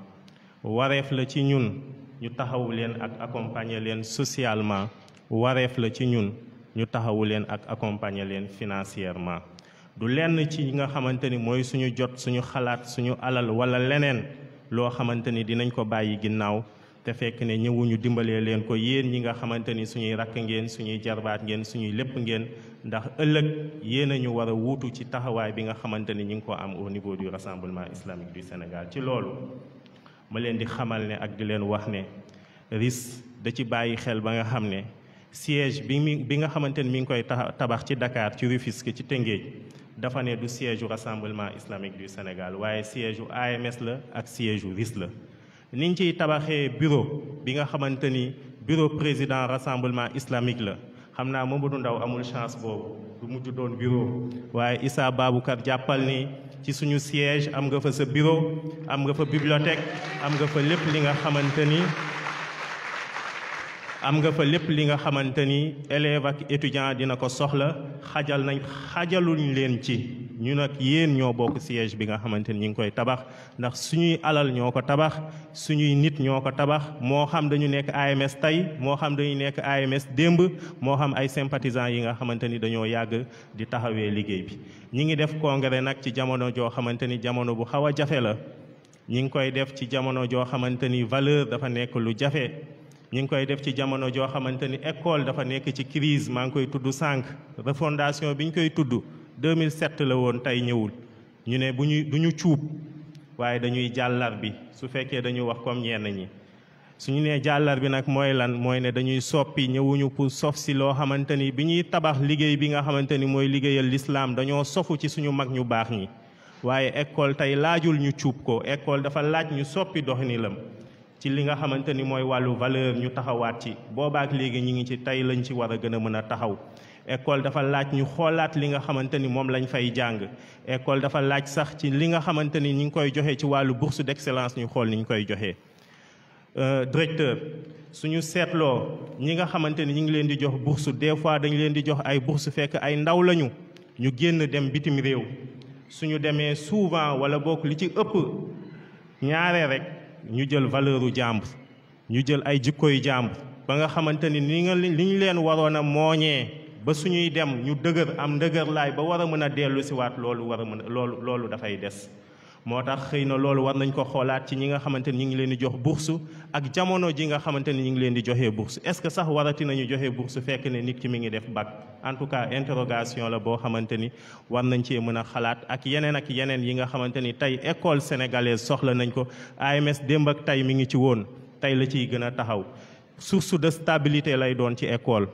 wareef la ci ñun ñu taxawu leen ak accompagner leen socialement wareef la ci ñun ñu taxawu leen ak accompagner leen financièrement du lenn ci nga xamante ni mooy suñu jot suñu xalaat suñu alal wala leneen loo xamante ni dinañ ko bàyyi ginnaaw te fekk ne ñëwuñu dimbalee leen ko yéen ñi nga xamante ni suñuy rakk ngeen suñuy jarbaat ngeen suñuy lépp ngeen ndax ëllëg yéen a ñu war a wuutu ci taxawaay bi nga xamante ni ñu ngi ko am au niveau du Rassemblement islamique du Sénégal ci loolu ma leen di xamal ne ak di leen wax ne RIS da ci bàyyi xel ba nga xam ne siège bi nga xamante ni mi ngi koy tabax ci Dakar ci Rufisque ci Tëngéej dafa ne du siège u Rassemblement Islamique du Sénégal waaye siège u AMS la ak siège u RIS la niñ ciy tabaxee bureau bi nga xamante ni bureau président Rassemblement Islamique la xam naa Mamadou Ndaw amul chance boobu du mujj doon bureau waaye Issa Baboucar jàppal ni ci suñu siège am nga fa sa bureau am nga fa bibliothèque am nga fa lépp li nga xamante ni élève ak étudiant dina ko soxla xajaluñ leen ci ñu nag yéen ñoo bokk siège bi nga xamante ni ñu ngi koy tabax ndax suñuy alal ñoo ko tabax suñuy nit ñoo ko tabax moo xam dañu nekk AMS tey moo xam dañu nekk AMS démb moo xam ay sympathisants yi nga xamante ni dañoo yàgg di taxawee liggéey bi ñi ngi def congrès nag ci jamono joo xamante ni jamono bu xaw a jafe la ñi ngi koy def ci jamono joo xamante ni valeur dafa nekk lu jafe ñi ngi koy def ci jamono joo xamante ni école dafa nekk ci crise maa ngi koy tudd sànq refondation bi ñu koy tudd 2007 la woon tey ñëwul ñu ne du ñu cuub waaye dañuy jàllar bi su fekkee dañuy wax comme ñenn ñi suñu nee jàllar bi nag mooy lan mooy ne dañuy soppi ñëwuñu pour sof si loo xamante ni bi ñuy tabax liggéey bi nga xamante ni mooy liggéeyal l'islam dañoo sofu ci suñu mag ñu baax ñi waaye école tey laajul ñu cuub ko école dafa laaj ñu soppi doxalinam ci li nga xamante ni mooy wàllu valeur ñu taxawaat ci boobaak léegi ñu ngi ci tey lañ ci war a gën a mën a taxaw école dafa laaj ñu xoolaat li nga xamante ni moom lañ fay jàng école dafa laaj sax ci li nga xamante ni ñu ngi koy joxe ci wàllu bourse d'excellence ñu xool ni ñu koy joxee directeur suñu seetloo ñi nga xamante ni ñu ngi leen di jox bourse des fois dañu leen di jox ay bourse fekk ay ndaw lañu ñu génn dem bitim réew suñu demee souvent wala bokk li ci ëpp ñaare rek ñu jël valeuru jàmbur ñu jël ay jikkoy jàmbur ba nga xamante ni li ñu leen waroon a mooñee ba suñuy dem ñu dëgër am ndëgër laay ba war a mën a dellu si waat loolu dafay des moo tax xëy na loolu war nañ ko xoolaat ci ñi nga xamante ni ñu ngi leen di jox bourse ak jamono ji nga xamante ni ñu ngi leen di joxee bourse est-ce que sax warati nañu joxe bourse fekk ne nit ki mi ngi def bac en tout cas interrogation la boo xamante ni war nañ cee mën a xalaat ak yeneen yi nga xamante ni tey école sénégalaise soxla nañ ko AMS démb ak tey mi ngi ci woon tey la ciy gën a taxaw source de stabilité lay doon ci école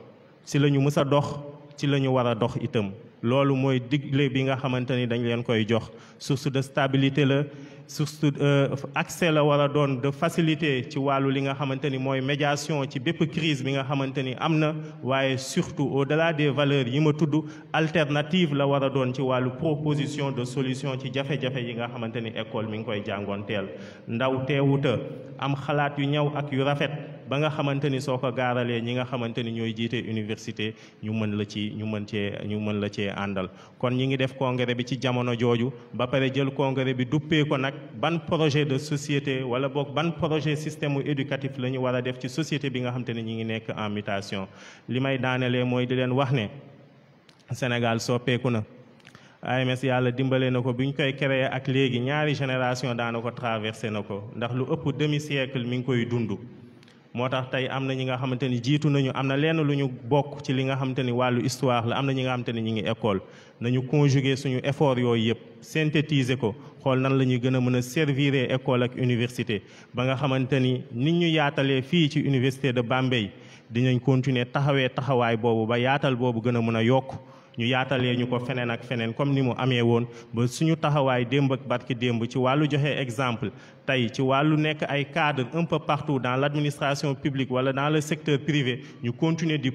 si la ñu mës a dox ci la ñu war a dox itam loolu mooy digle bi nga xamante ni dañ leen koy jox source de stabilité la source accès la war a doon de facilité ci wàllu li nga xamante ni mooy médiation ci bépp crise bi nga xamante ni am na waaye surtout au-delà des valeurs yi ma tudd alternative la war a doon ci wàllu proposition de solution ci jafe-jafe yi nga xamante ni école mi ngi koy jàngoonteel ndaw teewuta am xalaat yu ñaw ak yu rafet ba nga xamante ni soo ko gaaralee ñi nga xamante ni ñooy jiite université ñu mën la cee àndal kon ñi ngi def congrès bi ci jamono jooju ba pare jël congrès bi duppee ko nag ban projet de société wala boog ban projet système éducatif la ñu war a def ci société bi nga xamante ni ñi ngi nekk en mutation li may daanelee mooy di leen wax ne Sénégal soppeeku na AMS yàlla dimbale na ko bi ñu koy créé ak léegi ñaari génération daana ko traversé na ko ndax lu ëpp demi-siècle mi ngi koy dund moo tax tey am na ñi nga xamante ni jiitu nañu am na lenn lu ñu bokk ci li nga xamante ni wàllu histoire la am na ñi nga xamante ni ñi ngi école nañu conjuguer suñu effort yooyu yëpp synthétiser ko xool nan la ñuy gën a mën a servir école ak université ba nga xamante ni nit ñu yaatalee fii ci université de Bambey dinañ continuer taxawee taxawaay boobu ba yaatal boobu gën a mën a yokk ñu yaatalee ñu ko feneen ak feneen comme ni mu amee woon ba suñu taxawaay démb ak barki démb ci wàllu joxe exemple tey ci wàllu nekk ay cadres un peu partout dans l'administration publique wala dans le secteur privé ñu continuer di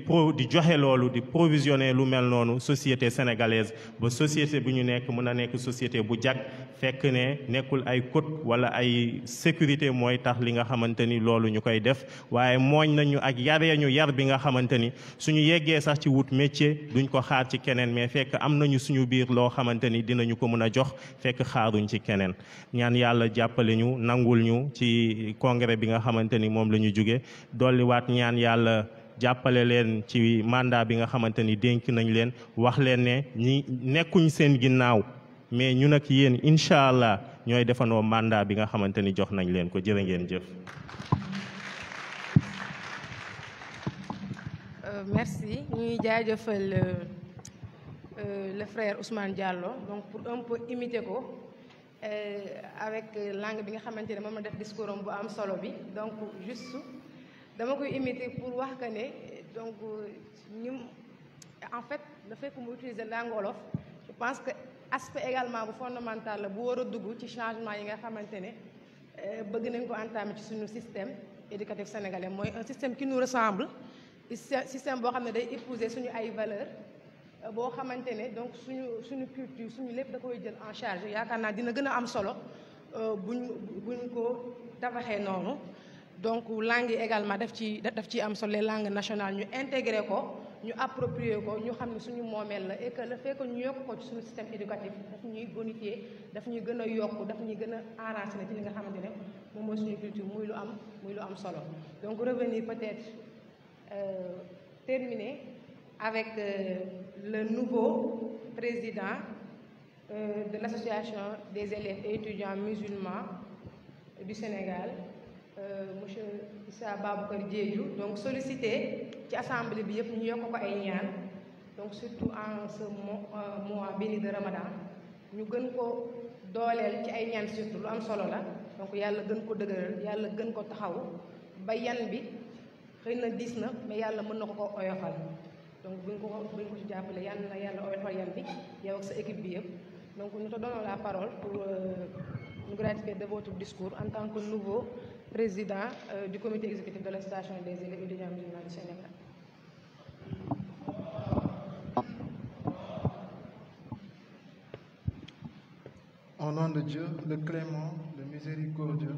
joxe loolu di provisionner lu mel noonu société sénégalaise ba société bu ñu nekk mën a nekk société bu jag fekk ne nekkul ay code wala ay sécurité mooy tax li nga xamante ni loolu ñu koy def waaye mooñ nañu ak yaree ñu yar bi nga xamante ni suñu yeggee sax ci wut métier duñ ko xaar ci keneen mais fekk am nañu suñu biir loo xamante ni dinañu ko mën a jox fekk xaaruñ ci keneen ñaan yàlla jàppale ñu nangul ñu ci congrès bi nga xamante ni moom la ñu jóge dolliwaat ñaan yàlla jàppale leen ci mandat bi nga xamante ni dénk nañ leen wax leen ne ñi nekkuñ seen ginnaaw mais ñu nag yéen incha allah ñooy defandoo mandat bi nga xamante ni jox nañ leen ko jërë ngeen jëf. Merci ñuy jaajëfal le frère Ousmane Diallo donc pour un peu imiter ko avec langue bi nga xamante ne moom la def discours am bu am solo bi donc juste dama koy imiter pour wax que ne donc ñu en fait le fait que mu utiliser langue wolof je pense que aspect également bu fondamental la bu war a dugg ci changement yi nga xamante ne bëgg nañ ko entamer ci suñu système éducatif sénégalais mooy un système qui nous ressemble système boo xam ne day épouser suñu ay valeurs boo xamante ne donc suñu culture suñu lépp da koy jël en charge yaakaar naa dina gën a am solo buñ ko tabaxee noonu donc langue yi également daf ci am solo les langues nationales ñu intégré ko ñu approprié ko ñu xam ne suñu moomeel la et que le fait que ñu yokk ko ci suñu système éducatif daf ñuy bonifier daf ñuy gën a yokk daf ñuy gën a enraciné ci li nga xamante ne moom mooy suñu culture muy lu am solo donc revenir peut-être terminer avec le nouveau président de l'association des élèves et étudiants musulmans du Sénégal, monsieur Issa Babacar Diédhiou, donc sollicité ci assemblée bi yëpp ñu yokk ko ay ñaan donc surtout en ce mois béni de Ramadan ñu gën ko dooleel ci ay ñaan surtout lu am solo la donc yàlla gën ko dëgëral yàlla gën ko taxaw ba yan bi xëy na diis na mais yàlla mën na ko oyofal donc buñ ko ci jàppale yàlla na yàlla oyofal yan bi yow ak sa équipe bi yëpp donc nous te donnons la parole pour nous gratifier de votre discours en tant que nouveau président du comité exécutif de l'association des élèves étudiants musulmans du Sénégal. Au nom de Dieu, le clément, le miséricordieux,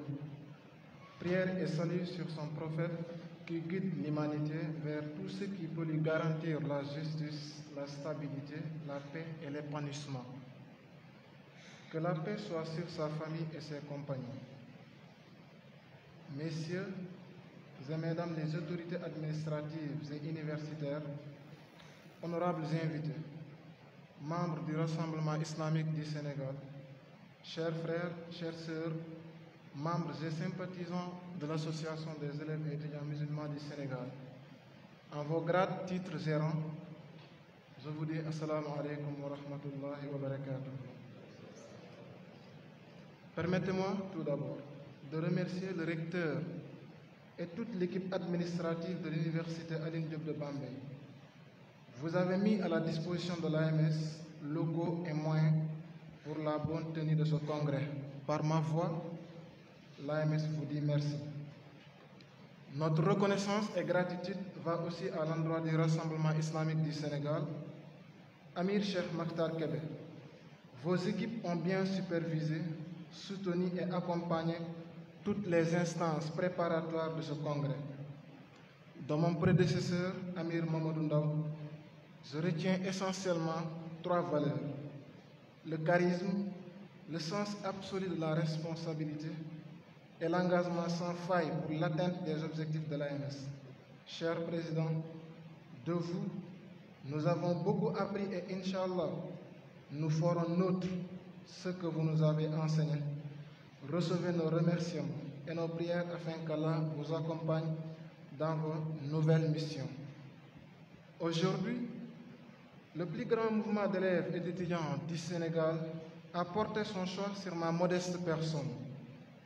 prière et salut sur son prophète qui guide l'humanité vers tout ce qui peut lui garantir la justice, la stabilité, la paix et l'épanouissement. Que la paix soit sur sa famille et ses compagnons. Messieurs et mesdames les autorités administratives et universitaires, honorables invités, membres du Rassemblement islamique du Sénégal, chers frères, chères sœurs, membres et sympathisants de l'Association des élèves et étudiants musulmans du Sénégal, en vos grades, titres et rangs, je vous dis Assalamu alaikum wa rahmatullahi wa barakatuh. Permettez-moi tout d'abord de remercier le recteur et toute l'équipe administrative de l'Université Alioune Diop de Bambey. Vous avez mis à la disposition de l'AMS locaux et moyens pour la bonne tenue de ce congrès. Par ma voix, l'AMS vous dit merci. Notre reconnaissance et gratitude va aussi à l'endroit du Rassemblement islamique du Sénégal, Amir Cheikh Makhtar Kébé. Vos équipes ont bien supervisé, soutenu et accompagné toutes les instances préparatoires de ce congrès. Dans mon prédécesseur, Amir Mamadou Ndaw, je retiens essentiellement 3 valeurs: le charisme, le sens absolu de la responsabilité et l'engagement sans faille pour l'atteinte des objectifs de l'AMS. Cher Président, de vous, nous avons beaucoup appris et Inch'Allah, nous ferons nôtre ce que vous nous avez enseigné. Recevez nos remerciements et nos prières afin qu'Allah vous accompagne dans vos nouvelles missions. Aujourd'hui, le plus grand mouvement d'élèves et d'étudiants du Sénégal a porté son choix sur ma modeste personne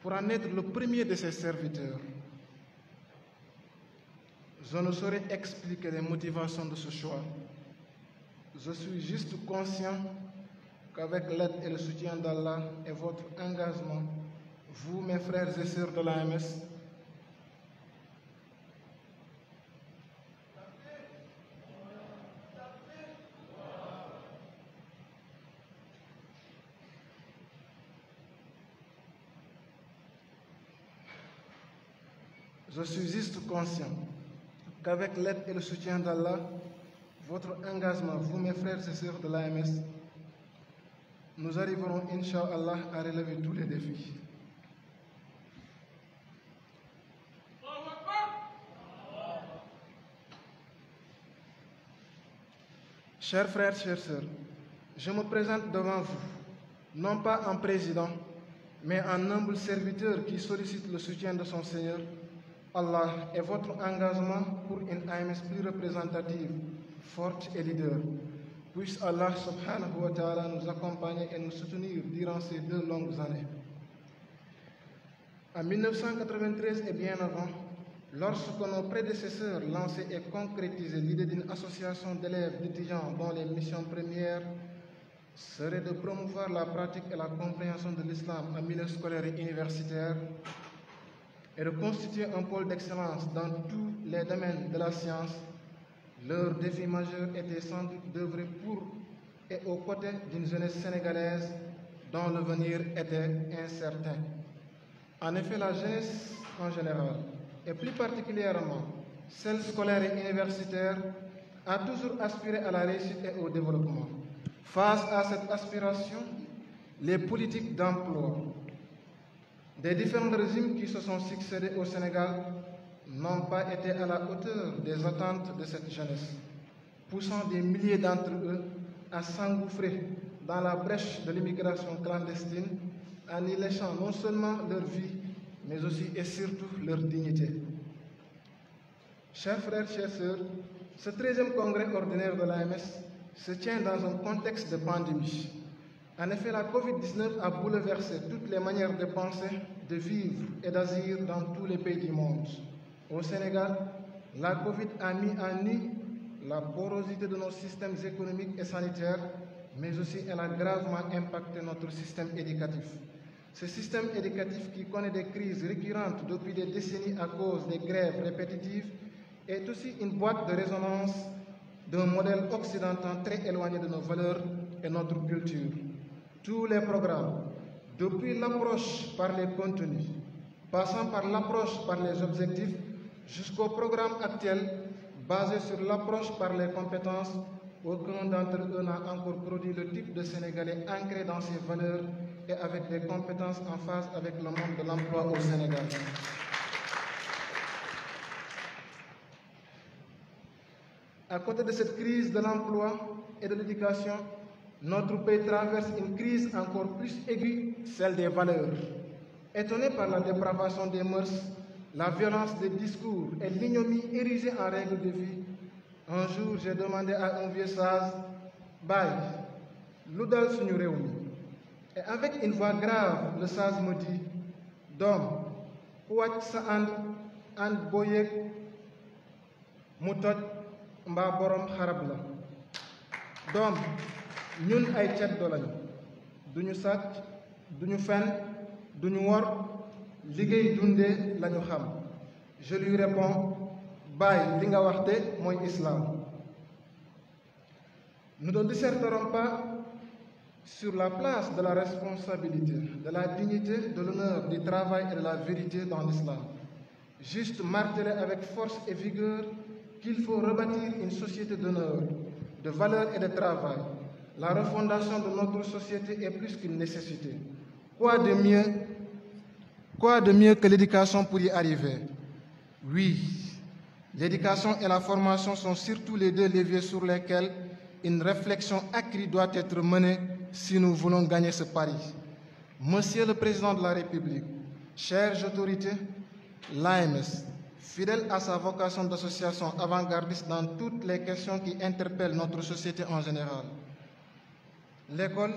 pour en être le premier de ses serviteurs. Je ne saurais expliquer les motivations de ce choix. Je suis juste conscient qu'avec l'aide et le soutien d'Allah et votre engagement, vous, mes frères et sœurs de l'AMS, je suis juste conscient qu'avec l'aide et le soutien d'Allah, votre engagement, vous, mes frères et sœurs de l'AMS, nous arriverons, Inch'Allah, à relever tous les défis. Chers frères, chères sœurs, je me présente devant vous, non pas en président, mais en humble serviteur qui sollicite le soutien de son Seigneur, Allah, et votre engagement pour une AMS plus représentative, forte et leader. Puisse Allah subhanahu wa ta'ala nous accompagner et nous soutenir durant ces 2 longues années. En 1993 et bien avant, lorsque nos prédécesseurs lançaient et concrétisaient l'idée d'une association d'élèves, d'étudiants dont les missions premières seraient de promouvoir la pratique et la compréhension de l'islam en milieu scolaire et universitaire et de constituer un pôle d'excellence dans tous les domaines de la science, leur défi majeur était sans doute d'œuvrer pour et aux côtés d'une jeunesse sénégalaise dont l'avenir était incertain. En effet, la jeunesse en général, et plus particulièrement celle scolaire et universitaire, a toujours aspiré à la réussite et au développement. Face à cette aspiration, les politiques d'emploi des différents régimes qui se sont succédés au Sénégal n'ont pas été à la hauteur des attentes de cette jeunesse, poussant des milliers d'entre eux à s'engouffrer dans la brèche de l'immigration clandestine, en y léchant non seulement leur vie, mais aussi et surtout leur dignité. Chers frères, chères sœurs, ce 13e congrès ordinaire de l'AMS se tient dans un contexte de pandémie. En effet, la COVID-19 a bouleversé toutes les manières de penser, de vivre et d'agir dans tous les pays du monde. Au Sénégal, la COVID a mis en nu la porosité de nos systèmes économiques et sanitaires, mais aussi elle a gravement impacté notre système éducatif. Ce système éducatif qui connaît des crises récurrentes depuis des décennies à cause des grèves répétitives est aussi une boîte de résonance d'un modèle occidental très éloigné de nos valeurs et notre culture. Tous les programmes, depuis l'approche par les contenus, passant par l'approche par les objectifs, jusqu'au programme actuel basé sur l'approche par les compétences, aucun d'entre eux n'a encore produit le type de Sénégalais ancré dans ses valeurs et avec des compétences en phase avec le monde de l'emploi au Sénégal. À côté de cette crise de l'emploi et de l'éducation, notre pays traverse une crise encore plus aiguë, celle des valeurs. Étonné par la dépravation des mœurs, la violence des discours et l'ignomie érigée en règle de vie, un jour j'ai demandé à un vieux sage, Baye, lu dal suñu réew mi. Et avec une voix grave, le sage me dit, Dom, ku wàcc sa ànd boo yéeg mu toj mbaa borom xarab la. Dom, ñun ay ceddo lañu, duñu sàcc, duñu fen, duñu wor, liggéey dundee lañu xam. Je lui réponds, Baye, li nga wax de mooy islam. Nous ne disserterons pas sur la place de la responsabilité, de la dignité, de l'honneur, du travail et de la vérité dans l'islam. Juste marteler avec force et vigueur qu'il faut rebâtir une société d'honneur, de valeur et de travail. La refondation de notre société est plus qu'une nécessité. Quoi de mieux que l'éducation pour y arriver? Oui, l'éducation et la formation sont surtout les 2 leviers sur lesquels une réflexion accrue doit être menée si nous voulons gagner ce pari. Monsieur le Président de la République, chères autorités, l'AMS, fidèle à sa vocation d'association avant-gardiste dans toutes les questions qui interpellent notre société en général, l'école,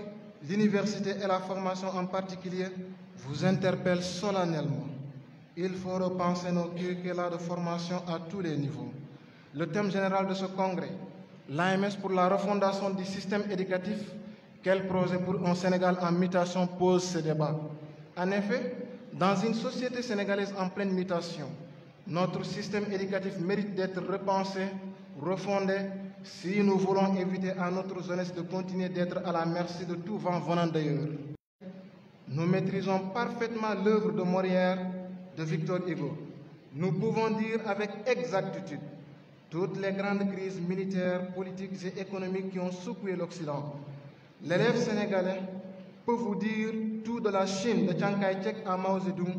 l'université et la formation en particulier vous interpellent solennellement. Il faut repenser nos curricula de formation à tous les niveaux. Le thème général de ce congrès, l'AMS pour la refondation du système éducatif, quel projet pour un Sénégal en mutation, pose ce débat. En effet, dans une société sénégalaise en pleine mutation, notre système éducatif mérite d'être repensé, refondé, si nous voulons éviter à notre jeunesse de continuer d'être à la merci de tout vent venant d'ailleurs. Nous maîtrisons parfaitement l'œuvre de Molière, de Victor Hugo. Nous pouvons dire avec exactitude toutes les grandes crises militaires, politiques et économiques qui ont secoué l'Occident. L'élève sénégalais peut vous dire tout de la Chine de Chiang Kai-shek à Mao Zedong,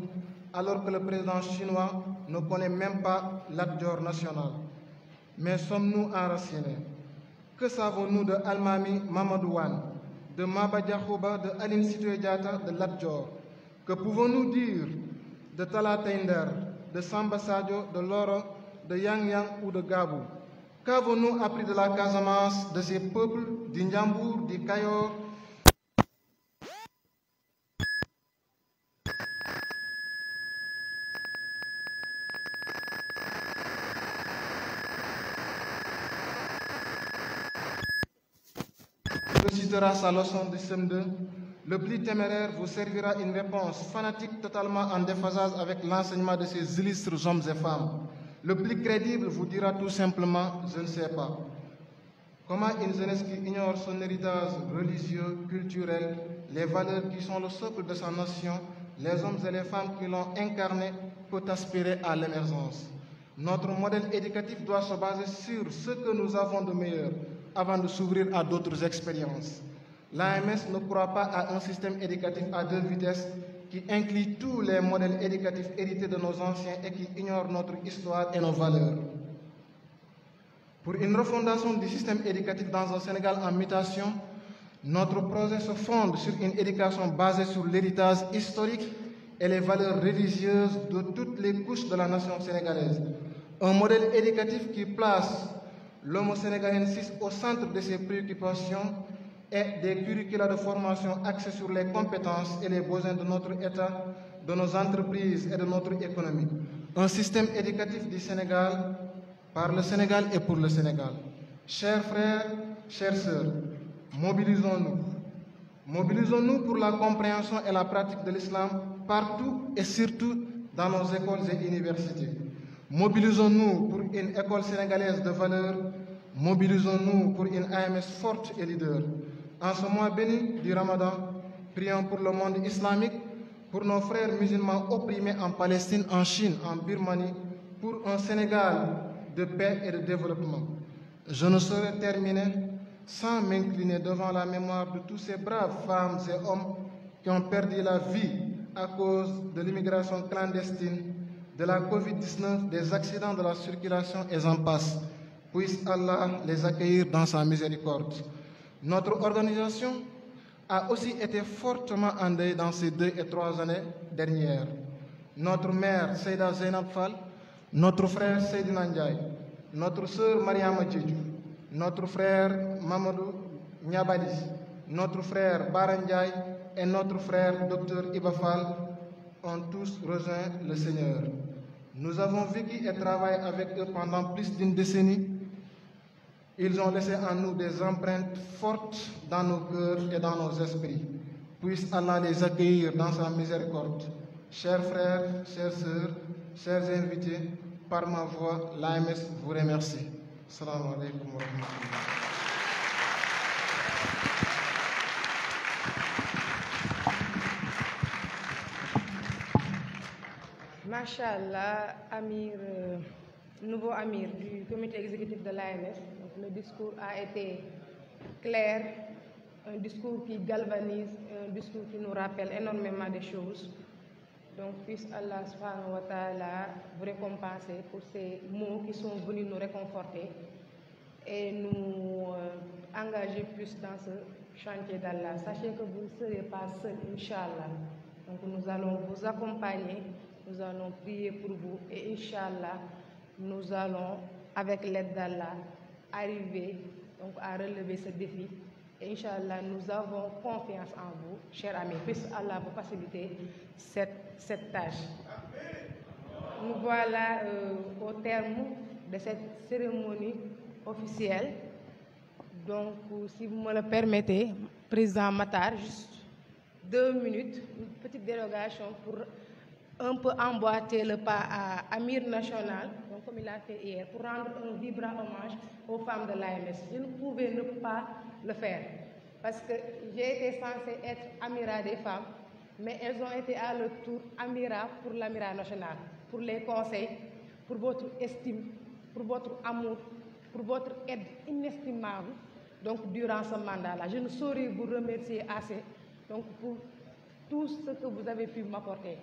alors que le président chinois ne connaît même pas l'Adjor national. Mais sommes-nous enracinés? Que savons-nous de Almami Mamadou Wane, de Maba Diakhouba, de Aline Sitoé Diatta, de l'Adjor? Que pouvons-nous dire de Tala Teinder, de Samba Sadio, de Loro, de Yang Yang ou de Gabou? Qu'avons-nous appris de la Casamance, de ces peuples, du Ndiambour, du Kayor? Je citera sa leçon du CM2. Le plus téméraire vous servira une réponse fanatique totalement en déphasage avec l'enseignement de ces illustres hommes et femmes. Le plus crédible vous dira tout simplement « je ne sais pas ». Comment une jeunesse qui ignore son héritage religieux, culturel, les valeurs qui sont le socle de sa nation, les hommes et les femmes qui l'ont incarné, peut aspirer à l'émergence? Notre modèle éducatif doit se baser sur ce que nous avons de meilleur avant de s'ouvrir à d'autres expériences. L'AMS ne croit pas à un système éducatif à deux vitesses qui inclut tous les modèles éducatifs hérités de nos anciens et qui ignore notre histoire et nos valeurs. Pour une refondation du système éducatif dans un Sénégal en mutation, notre projet se fonde sur une éducation basée sur l'héritage historique et les valeurs religieuses de toutes les couches de la nation sénégalaise. Un modèle éducatif qui place l'homo sénégaliensis au centre de ses préoccupations et des curricula de formation axés sur les compétences et les besoins de notre État, de nos entreprises et de notre économie. Un système éducatif du Sénégal, par le Sénégal et pour le Sénégal. Chers frères, chères sœurs, mobilisons-nous. Mobilisons-nous pour la compréhension et la pratique de l'islam partout et surtout dans nos écoles et universités. Mobilisons-nous pour une école sénégalaise de valeurs. Mobilisons-nous pour une AMS forte et leader. En ce mois béni du Ramadan, prions pour le monde islamique, pour nos frères musulmans opprimés en Palestine, en Chine, en Birmanie, pour un Sénégal de paix et de développement. Je ne saurais terminer sans m'incliner devant la mémoire de tous ces braves femmes et hommes qui ont perdu la vie à cause de l'immigration clandestine, de la Covid-19, des accidents de la circulation et j'en passe. Puisse Allah les accueillir dans sa miséricorde. Notre organisation a aussi été fortement endeuillée dans ces 2 et 3 années dernières. Notre mère, Seyda Zainab Fall, notre frère Seydina Ndiaye, notre sœur Mariama Djedjou, notre frère Mamadou Niabadi, notre frère Bara Ndiaye et notre frère Dr Iba Fall ont tous rejoint le Seigneur. Nous avons vécu et travaillé avec eux pendant plus d'une décennie. Ils ont laissé en nous des empreintes fortes dans nos cœurs et dans nos esprits. Puisse Allah les accueillir dans sa miséricorde. Chers frères, chères sœurs, chers invités, par ma voix, l'AMS vous remercie. Assalamu alaikum wa rahmatullah. Machallah, nouveau Amir du comité exécutif de l'AMS. Le discours a été clair, un discours qui galvanise, un discours qui nous rappelle énormément de choses. Donc, puisse Allah subhanahu wa ta'ala vous récompenser pour ces mots qui sont venus nous réconforter et nous engager plus dans ce chantier d'Allah. Sachez que vous ne serez pas seul, Inch'Allah. Donc, nous allons vous accompagner, nous allons prier pour vous et Inch'Allah, nous allons, avec l'aide d'Allah, arriver donc, à relever ce défi. Et Inch'Allah, nous avons confiance en vous, chers amis. Puisse Allah vous faciliter cette tâche. Nous voilà au terme de cette cérémonie officielle. Donc, si vous me le permettez, Président Matar, juste 2 minutes, une petite dérogation pour un peu emboîter le pas à Amir National, donc comme il a fait hier, pour rendre un vibrant hommage aux femmes de l'AMS. Je ne pouvais ne pas le faire, parce que j'ai été censée être Amira des femmes, mais elles ont été à leur tour Amira pour l'Amira National, pour les conseils, pour votre estime, pour votre amour, pour votre aide inestimable, donc durant ce mandat-là. Je ne saurais vous remercier assez donc, pour tout ce que vous avez pu m'apporter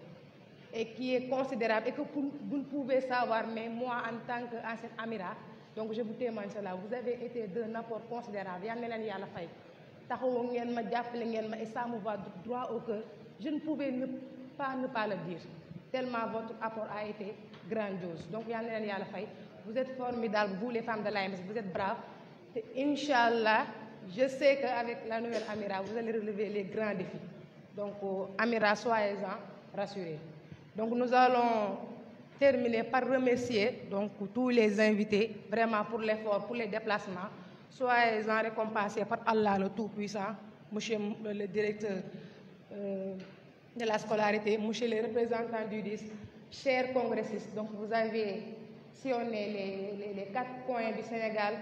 et qui est considérable et que vous ne pouvez savoir, mais moi en tant qu'ancienne Amira, donc je vous témoigne cela, vous avez été d'un apport considérable. Et ça me va droit au cœur. Je ne pouvais ne pas le dire, tellement votre apport a été grandiose. Donc vous êtes formidables, vous les femmes de l'AMS, vous êtes braves. Et Inch'Allah, je sais qu'avec la nouvelle Amira, vous allez relever les grands défis. Donc, Amira, soyez-en rassurés. Donc, nous allons terminer par remercier donc, tous les invités, vraiment pour l'effort, pour les déplacements. Soyez-en récompensés par Allah le Tout-Puissant, monsieur le directeur de la scolarité, monsieur le représentant du DIS, chers congressistes. Donc, vous avez sillonné les 4 coins du Sénégal.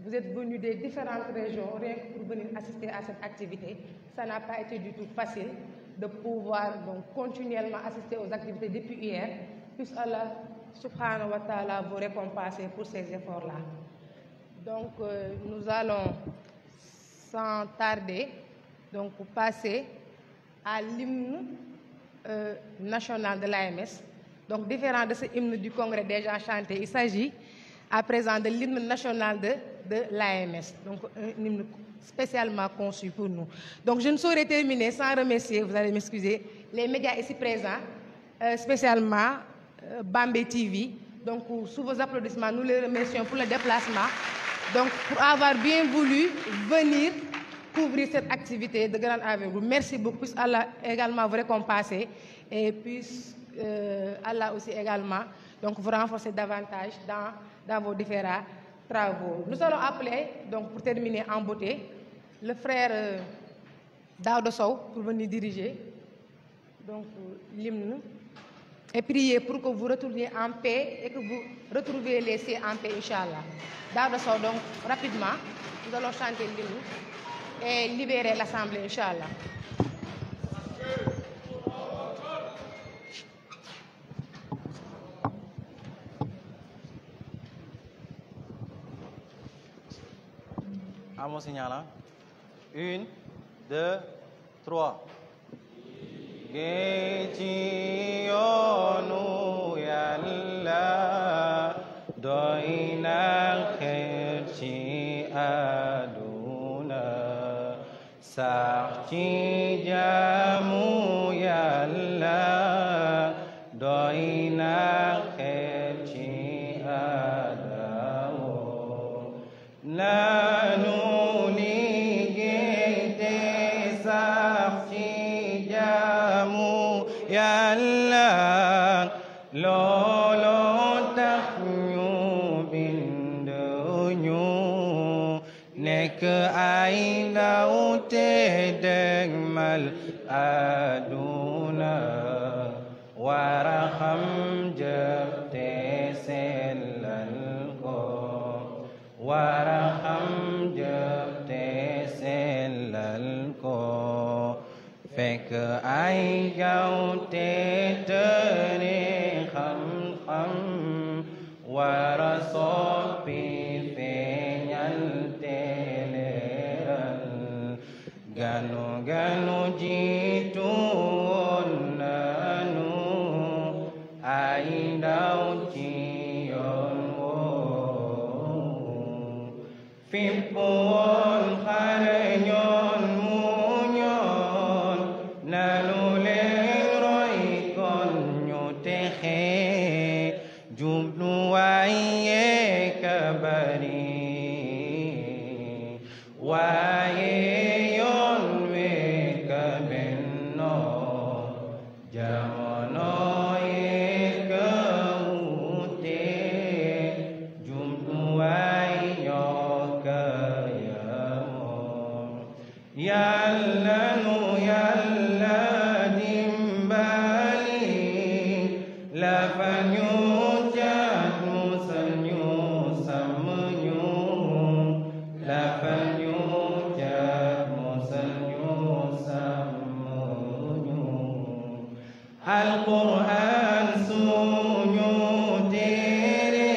Vous êtes venus des différentes régions rien que pour venir assister à cette activité. Ça n'a pas été du tout facile de pouvoir donc, continuellement assister aux activités depuis hier. Puisse Allah, subhanahu wa ta'ala, vous récompenser pour ces efforts-là. Donc, nous allons, sans tarder, donc, passer à l'hymne national de l'AMS. Donc, différent de ce hymne du Congrès déjà chanté, il s'agit à présent de l'hymne national de l'AMS, donc un hymne spécialement conçu pour nous. Donc je ne saurais terminer sans remercier, vous allez m'excuser, les médias ici présents, spécialement Bambey TV. Donc sous vos applaudissements, nous les remercions pour le déplacement, donc pour avoir bien voulu venir couvrir cette activité de grande envergure. Merci beaucoup, puisse Allah également vous récompenser et puisse Allah aussi également donc vous renforcer davantage dans vos différents travaux. Nous allons appeler, donc pour terminer en beauté, le frère Daouda Sow pour venir diriger donc l'hymne et prier pour que vous retourniez en paix et que vous retrouviez les cieux en paix, Inch'Allah. Daouda Sow, donc rapidement, nous allons chanter l'hymne et libérer l'Assemblée, Inch'Allah. À mon signal, hein? 1, 2, 3. Gétionu yalla doina kherchi aduna sarchi jamu yalla doina kherchi adamu nanu yàlla looloo tax ñu bind ñu nekk ay ndaw te dëgmal àdduna wara xam jëf te sellal ko wara xam jëf te sellal ko fekk ay gawte tëri xam-xam wara soppi feeñal te leeral ganu jiitu woon nanu ay ndaw ci yoon woo fipp woon xare ñoon nanu leen roy kon ñu texe jubluwaay yee ka bari waaye yoon wee ka bennoo jamono yee ka wuute jubluwaay ñoo ka yamoo yàlla nu Al-Quran suñu téere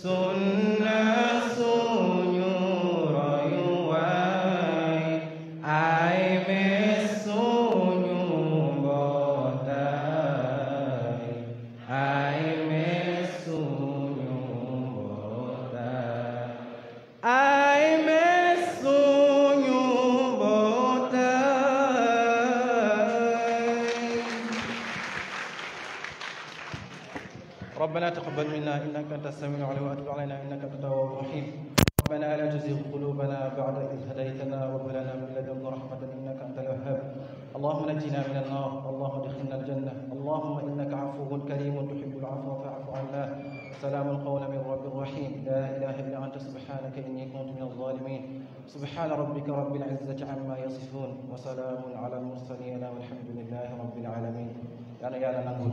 sunna suñu royuwaay ay mes suñu mbootaay ay mes suñu mbootaay ay mes suñu mbootaay ربنا تقبل منا إنك أنت السميع العليم وأتب علينا إنك أنت التواب الرحيم ربنا لا تزغ قلوبنا بعد إذ هديتنا وهب لنا من لدنك رحمة إنك أنت الوهاب اللهم نجنا من النار اللهم ادخلنا الجنة اللهم إنك عفو كريم تحب العفو فاعف عنا سلام القول من رب رحيم لا إله إلا أنت سبحانك إني كنت من الظالمين سبحان ربك رب العزة عما يصفون وسلام على المرسلين والحمد لله رب العالمين يعني يا نقول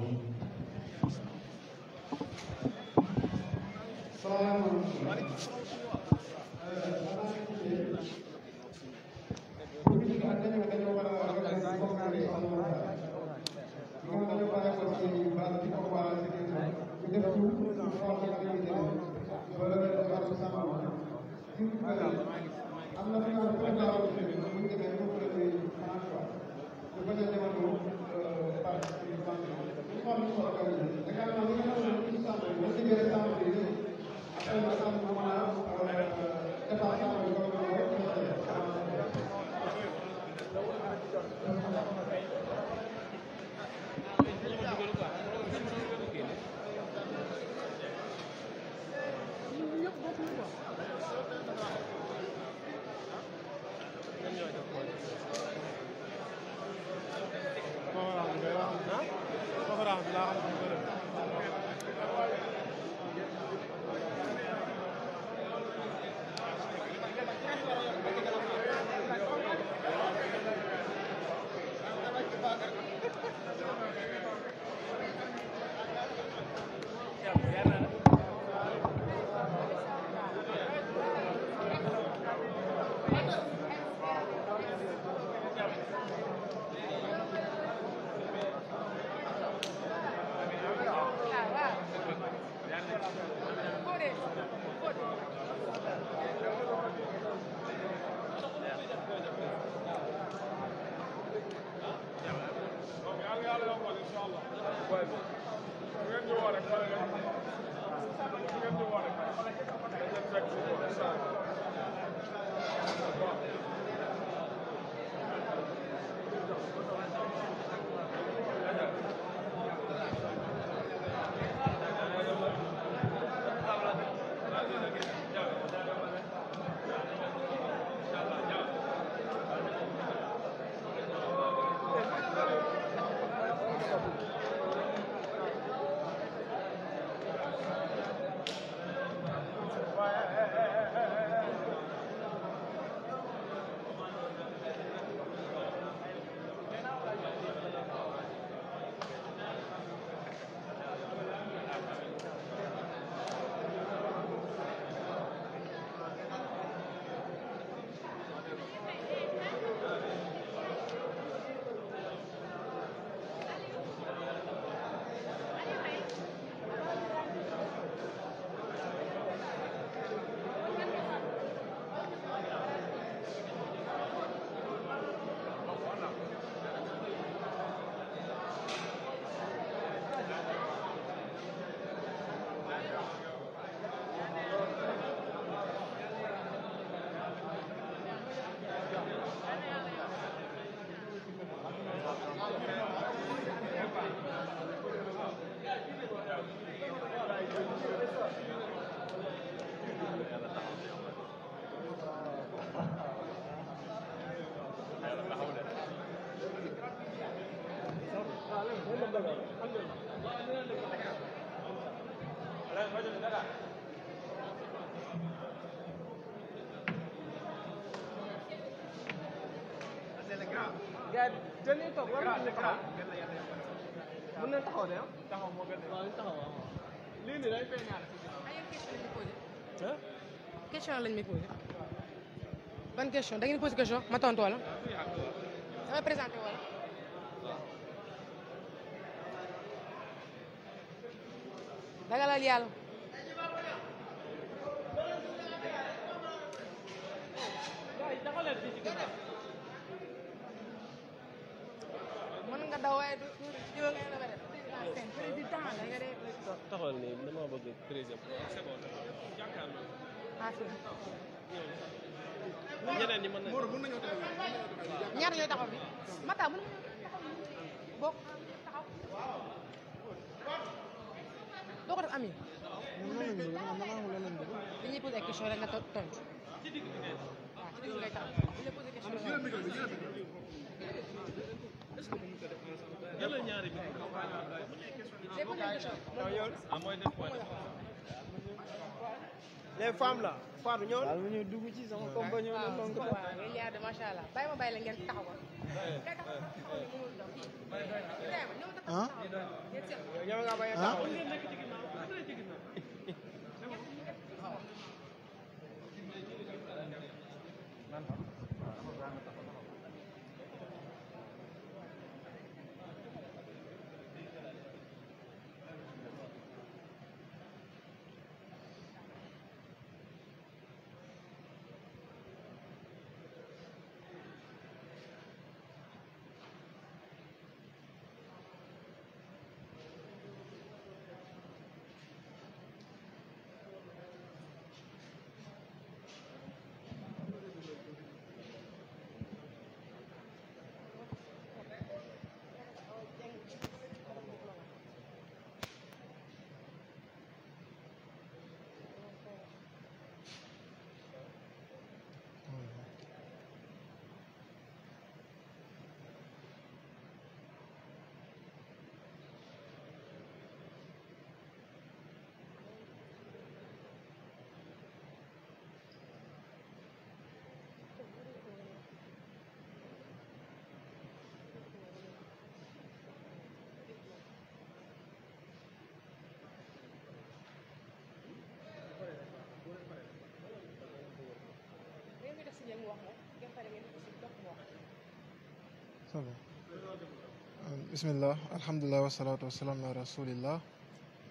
gars yi dañuy toog wala ñu taxaw mën nañ taxaw de ah taxaw moo gën waaw ñu taxaw waaw lii nii day feeñaale question lañ may posé ban question da ngeen posé question ma tontu wala damay présenté wala ragalal yàlla mën nga daw waaye du yow ngeen la def président la nga def taxawal nii dama bëgg président c'est bon ñeneen ñi mën nañu ñaar ñooy taxaw bi Mata mën na bokk taxaw doo ko def ami dañuy posé ay question rek nga tontu waaw ci digg ngay tax dañuy posé question les femmes là Fatou ñëw na ñu dugg ci sama compagnon la donc waaw ngeen yaar de macha allah bàyyi ma bàyyi la ngeen taxaw ah ñëw nga bàyyi taxaw Bismillah, alhamdulillah wa salatu wa salam ala rasulillah.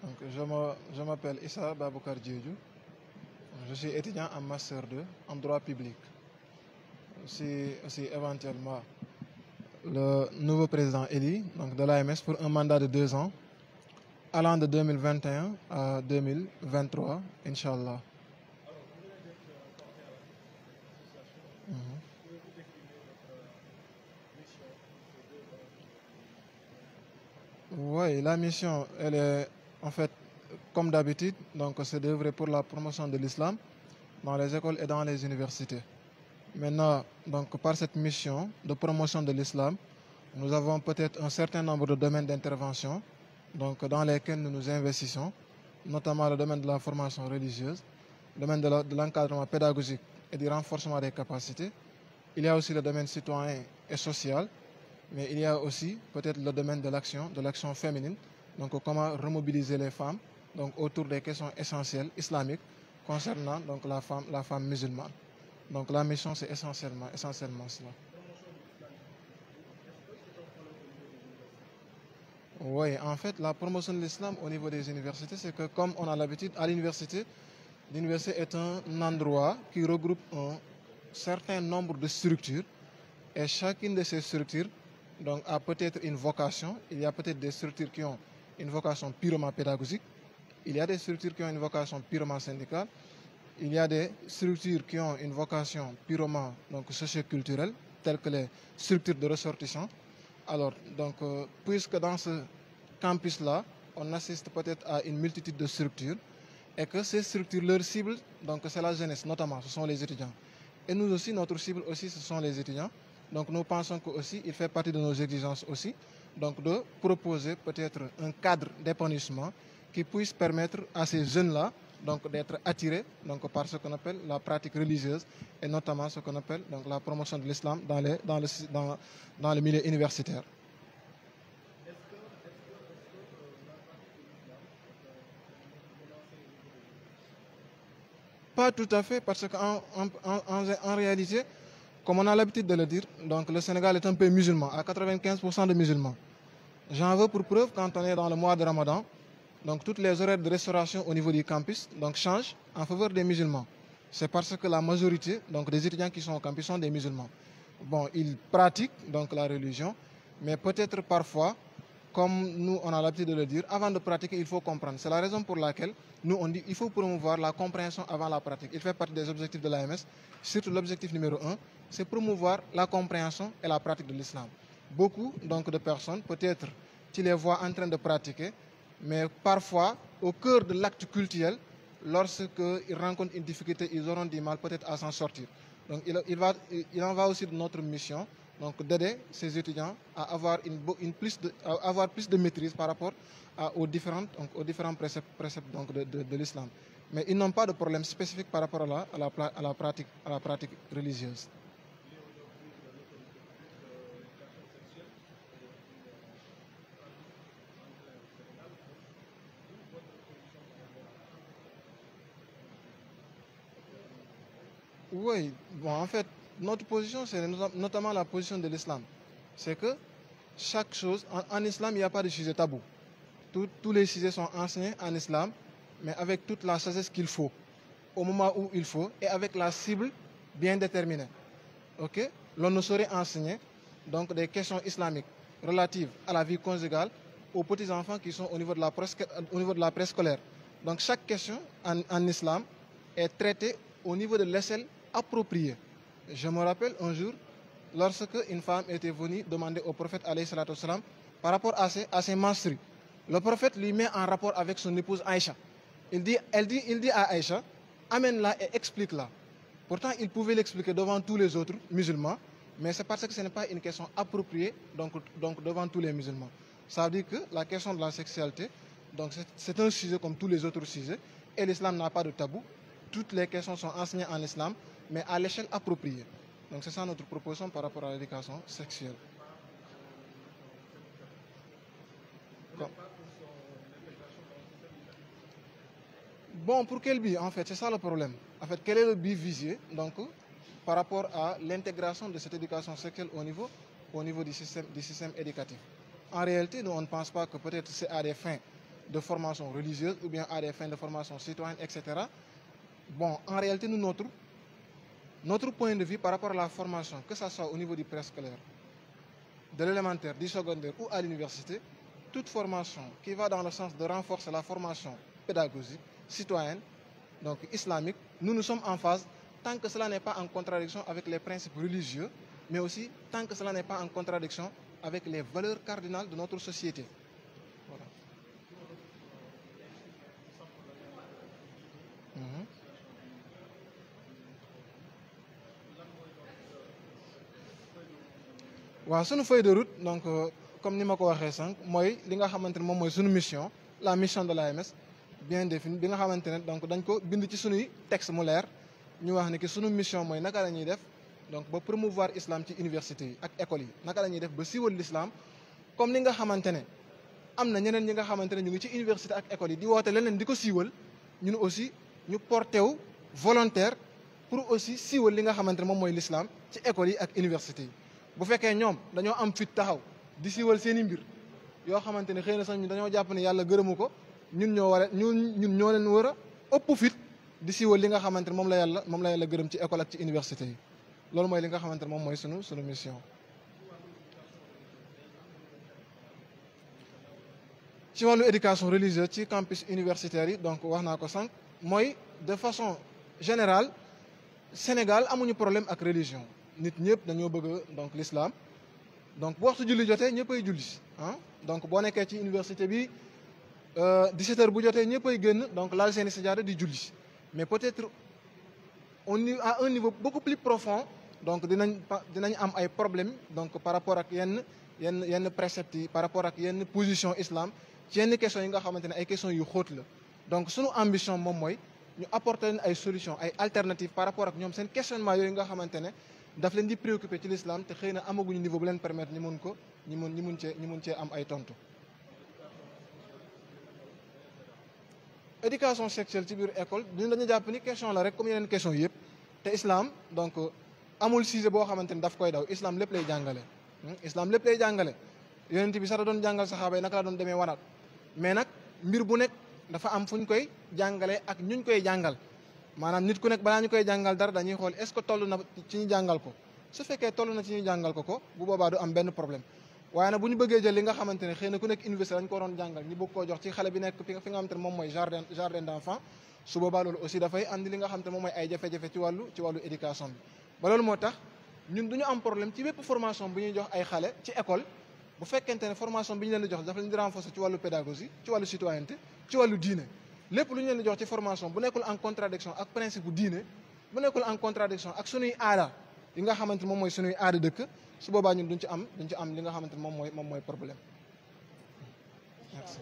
Donc, je m'appelle Issa Baboukar Diédhiou. Je suis étudiant en master 2 en droit public. Je suis aussi éventuellement le nouveau président élu donc de l'AMS pour un mandat de 2 ans, allant de 2021 à 2023, Inch'Allah. Oui, la mission, elle est en fait, comme d'habitude, donc c'est d'œuvrer pour la promotion de l'islam dans les écoles et dans les universités. Maintenant, donc par cette mission de promotion de l'islam, nous avons peut-être un certain nombre de domaines d'intervention donc dans lesquels nous nous investissons, notamment le domaine de la formation religieuse, le domaine de l'encadrement pédagogique et du renforcement des capacités. Il y a aussi le domaine citoyen et social, mais il y a aussi peut-être le domaine de l'action féminine, donc comment remobiliser les femmes donc autour des questions essentielles islamiques concernant donc la femme musulmane. Donc la mission c'est essentiellement cela. Oui, en fait la promotion de l'islam au niveau des universités, c'est que comme on a l'habitude à l'université est un endroit qui regroupe un certain nombre de structures et chacune de ces structures donc, a peut-être une vocation. Il y a peut-être des structures qui ont une vocation purement pédagogique. Il y a des structures qui ont une vocation purement syndicale. Il y a des structures qui ont une vocation purement donc, socioculturelle, telles que les structures de ressortissants. Alors, donc, puisque dans ce campus-là, on assiste peut-être à une multitude de structures et que ces structures, leur cible, donc c'est la jeunesse notamment, ce sont les étudiants. Et nous aussi, notre cible aussi, ce sont les étudiants. Donc nous pensons qu'aussi, il fait partie de nos exigences aussi, donc de proposer peut-être un cadre d'épanouissement qui puisse permettre à ces jeunes-là donc d'être attirés donc, par ce qu'on appelle la pratique religieuse et notamment ce qu'on appelle donc, la promotion de l'islam dans le milieu universitaire. Pas tout à fait, parce qu'en réalité, comme on a l'habitude de le dire, donc le Sénégal est un pays musulman, à 95% de musulmans. J'en veux pour preuve quand on est dans le mois de Ramadan, donc toutes les horaires de restauration au niveau du campus donc, changent en faveur des musulmans. C'est parce que la majorité donc, des étudiants qui sont au campus sont des musulmans. Bon, ils pratiquent donc la religion, mais peut-être parfois, comme nous on a l'habitude de le dire, avant de pratiquer, il faut comprendre. C'est la raison pour laquelle nous on dit qu'il faut promouvoir la compréhension avant la pratique. Il fait partie des objectifs de l'AMS, surtout l'objectif numéro 1, c'est promouvoir la compréhension et la pratique de l'islam. Beaucoup donc, de personnes, peut-être, tu les vois en train de pratiquer, mais parfois, au cœur de l'acte cultuel, lorsqu'ils rencontrent une difficulté, ils auront du mal peut-être à s'en sortir. Donc il en va aussi de notre mission, donc d'aider ces étudiants à avoir plus de maîtrise par rapport aux différents préceptes donc de l'islam. Mais ils n'ont pas de problème spécifique par rapport à la pratique religieuse. Oui, bon, en fait, notre position, c'est notamment la position de l'islam. C'est que chaque chose, en islam, il n'y a pas de sujet tabou. Tous les sujets sont enseignés en islam, mais avec toute la sagesse qu'il faut, au moment où il faut, et avec la cible bien déterminée. Ok? L'on ne saurait enseigner donc des questions islamiques relatives à la vie conjugale aux petits-enfants qui sont au niveau de la préscolaire. Donc chaque question en islam est traitée au niveau de l'échelle appropriée. Je me rappelle un jour, lorsque une femme était venue demander au prophète alayhi salatu wassalam, par rapport à ses menstrues, le prophète lui met en rapport avec son épouse Aïcha. Il dit à Aïcha, amène-la et explique-la. Pourtant, il pouvait l'expliquer devant tous les autres musulmans, mais c'est parce que ce n'est pas une question appropriée donc devant tous les musulmans. Ça veut dire que la question de la sexualité, c'est un sujet comme tous les autres sujets, et l'islam n'a pas de tabou. Toutes les questions sont enseignées en islam, mais à l'échelle appropriée. Donc c'est ça notre proposition par rapport à l'éducation sexuelle. Bon, pour quel but en fait? C'est ça le problème. En fait, quel est le but visé donc, par rapport à l'intégration de cette éducation sexuelle au niveau du système éducatif? En réalité, nous, on ne pense pas que peut-être c'est à des fins de formation religieuse ou bien à des fins de formation citoyenne, etc. Bon, en réalité, notre point de vue par rapport à la formation, que ce soit au niveau du préscolaire, de l'élémentaire, du secondaire ou à l'université, toute formation qui va dans le sens de renforcer la formation pédagogique, citoyenne, donc islamique, nous sommes en phase tant que cela n'est pas en contradiction avec les principes religieux, mais aussi tant que cela n'est pas en contradiction avec les valeurs cardinales de notre société. Voilà. Waaw, suñu feuille de route donc comme ni ma ko waxee sànq mooy li nga xamante ne moom mooy suñu mission, la mission de l'AMS bien définie bi nga xamante ne donc dañ ko bind ci suñuy texte mu leer ñu wax ne que suñu mission mooy naka la ñuy def donc ba promouvoir islam ci université yi ak école yi, naka la ñuy def ba siiwal l'islam comme ni nga xamante ne am na ñeneen ñi nga xamante ne ñu ngi ci université ak école yi di woote leneen di ko siiwal ñun aussi ñu porté wu volontaire pour aussi siiwal li nga xamante ne moom mooy l'islam ci école yi ak université yi. bu fekkee ñoom dañoo am fit taxaw di siiwal seen i mbir yoo xamante ne xëy na sax ñu dañoo jàpp ne yàlla gërëmu ko ñun ñoo leen war a ëpp fit di siiwal li nga xamante ne moom la yàlla gërëm ci école ak ci université yi. loolu mooy li nga xamante ne moom mooy sunu mission. ci wàllu éducation religieuse ci campus universitaire yi donc wax naa ko sànq mooy de façon générale Sénégal amuñu problème ak religion. nit ñëpp dañoo bëgg donc l'islam donc bu waxtu julli jotee ñëppay julli donc boo nekkee ci université bi 17h bu jotee ñëppay génn donc laal seeni sajaada di julli mais peut-être à un niveau beaucoup plus profond donc dinañ am ay problèmes donc par rapport ak yenn préceptes yi par rapport ak yenn position islam ci yenn questions yi nga xamante ne ay questions yu xóot la donc sunu ambition moom mooy ñu apporter leen ay solutions ay alternatives par rapport ak ñoom seen questionnement yooyu nga xamante ne daf leen di préoccupé ci l'islam te xëy na amaguñu niveau bu leen permettre ñu mun cee am ay tontu. éducation sexuelle ci biir école ñun dañu jàpp ni question la rek comme yeneen question yëpp te islam donc amul sujet boo xamante ni daf koy daw islam lépp lay jàngale. islam lépp lay jàngale yonent bi sax da doon jàngal saxaaba yi naka la doon demee wanaat mais nag mbir bu nekk dafa am fu ñu koy jàngalee ak ñuñ koy jàngal. maanaam nit ku nekk balaa ñu koy jàngal dara dañuy xool est-ce que toll na ci ñu jàngal ko su fekkee toll na ci ñu jàngal ko bu boobaa du am benn problème waaye nag bu ñu bëggee jël li nga xamante ne xëy na ku nekk université dañ ko waroon jàngal ñu bëgg koo jox ci xale bi nekk fi nga xamante ne moom mooy jardin d'enfant su boobaa loolu aussi dafay andi li nga xamante ne moom mooy ay jafe-jafe ci wàllu éducation bi ba loolu moo tax ñun du ñu am problème ci bépp formation bu ñuy jox ay xale ci école bu fekkente ne formation bi ñu leen di jox dafa leen di renforcer ci wàllu pédagogie ci wàllu citoyenneté ci wàllu diine lépp lu ñu leen di jox ci formation bu nekkul en contradiction ak principe bu diine bu nekkul en contradiction ak sunuy aada yi nga xamante moom mooy sunuy aada dëkk su boobaa ñun duñ ci am li nga xamante moom mooy problème merci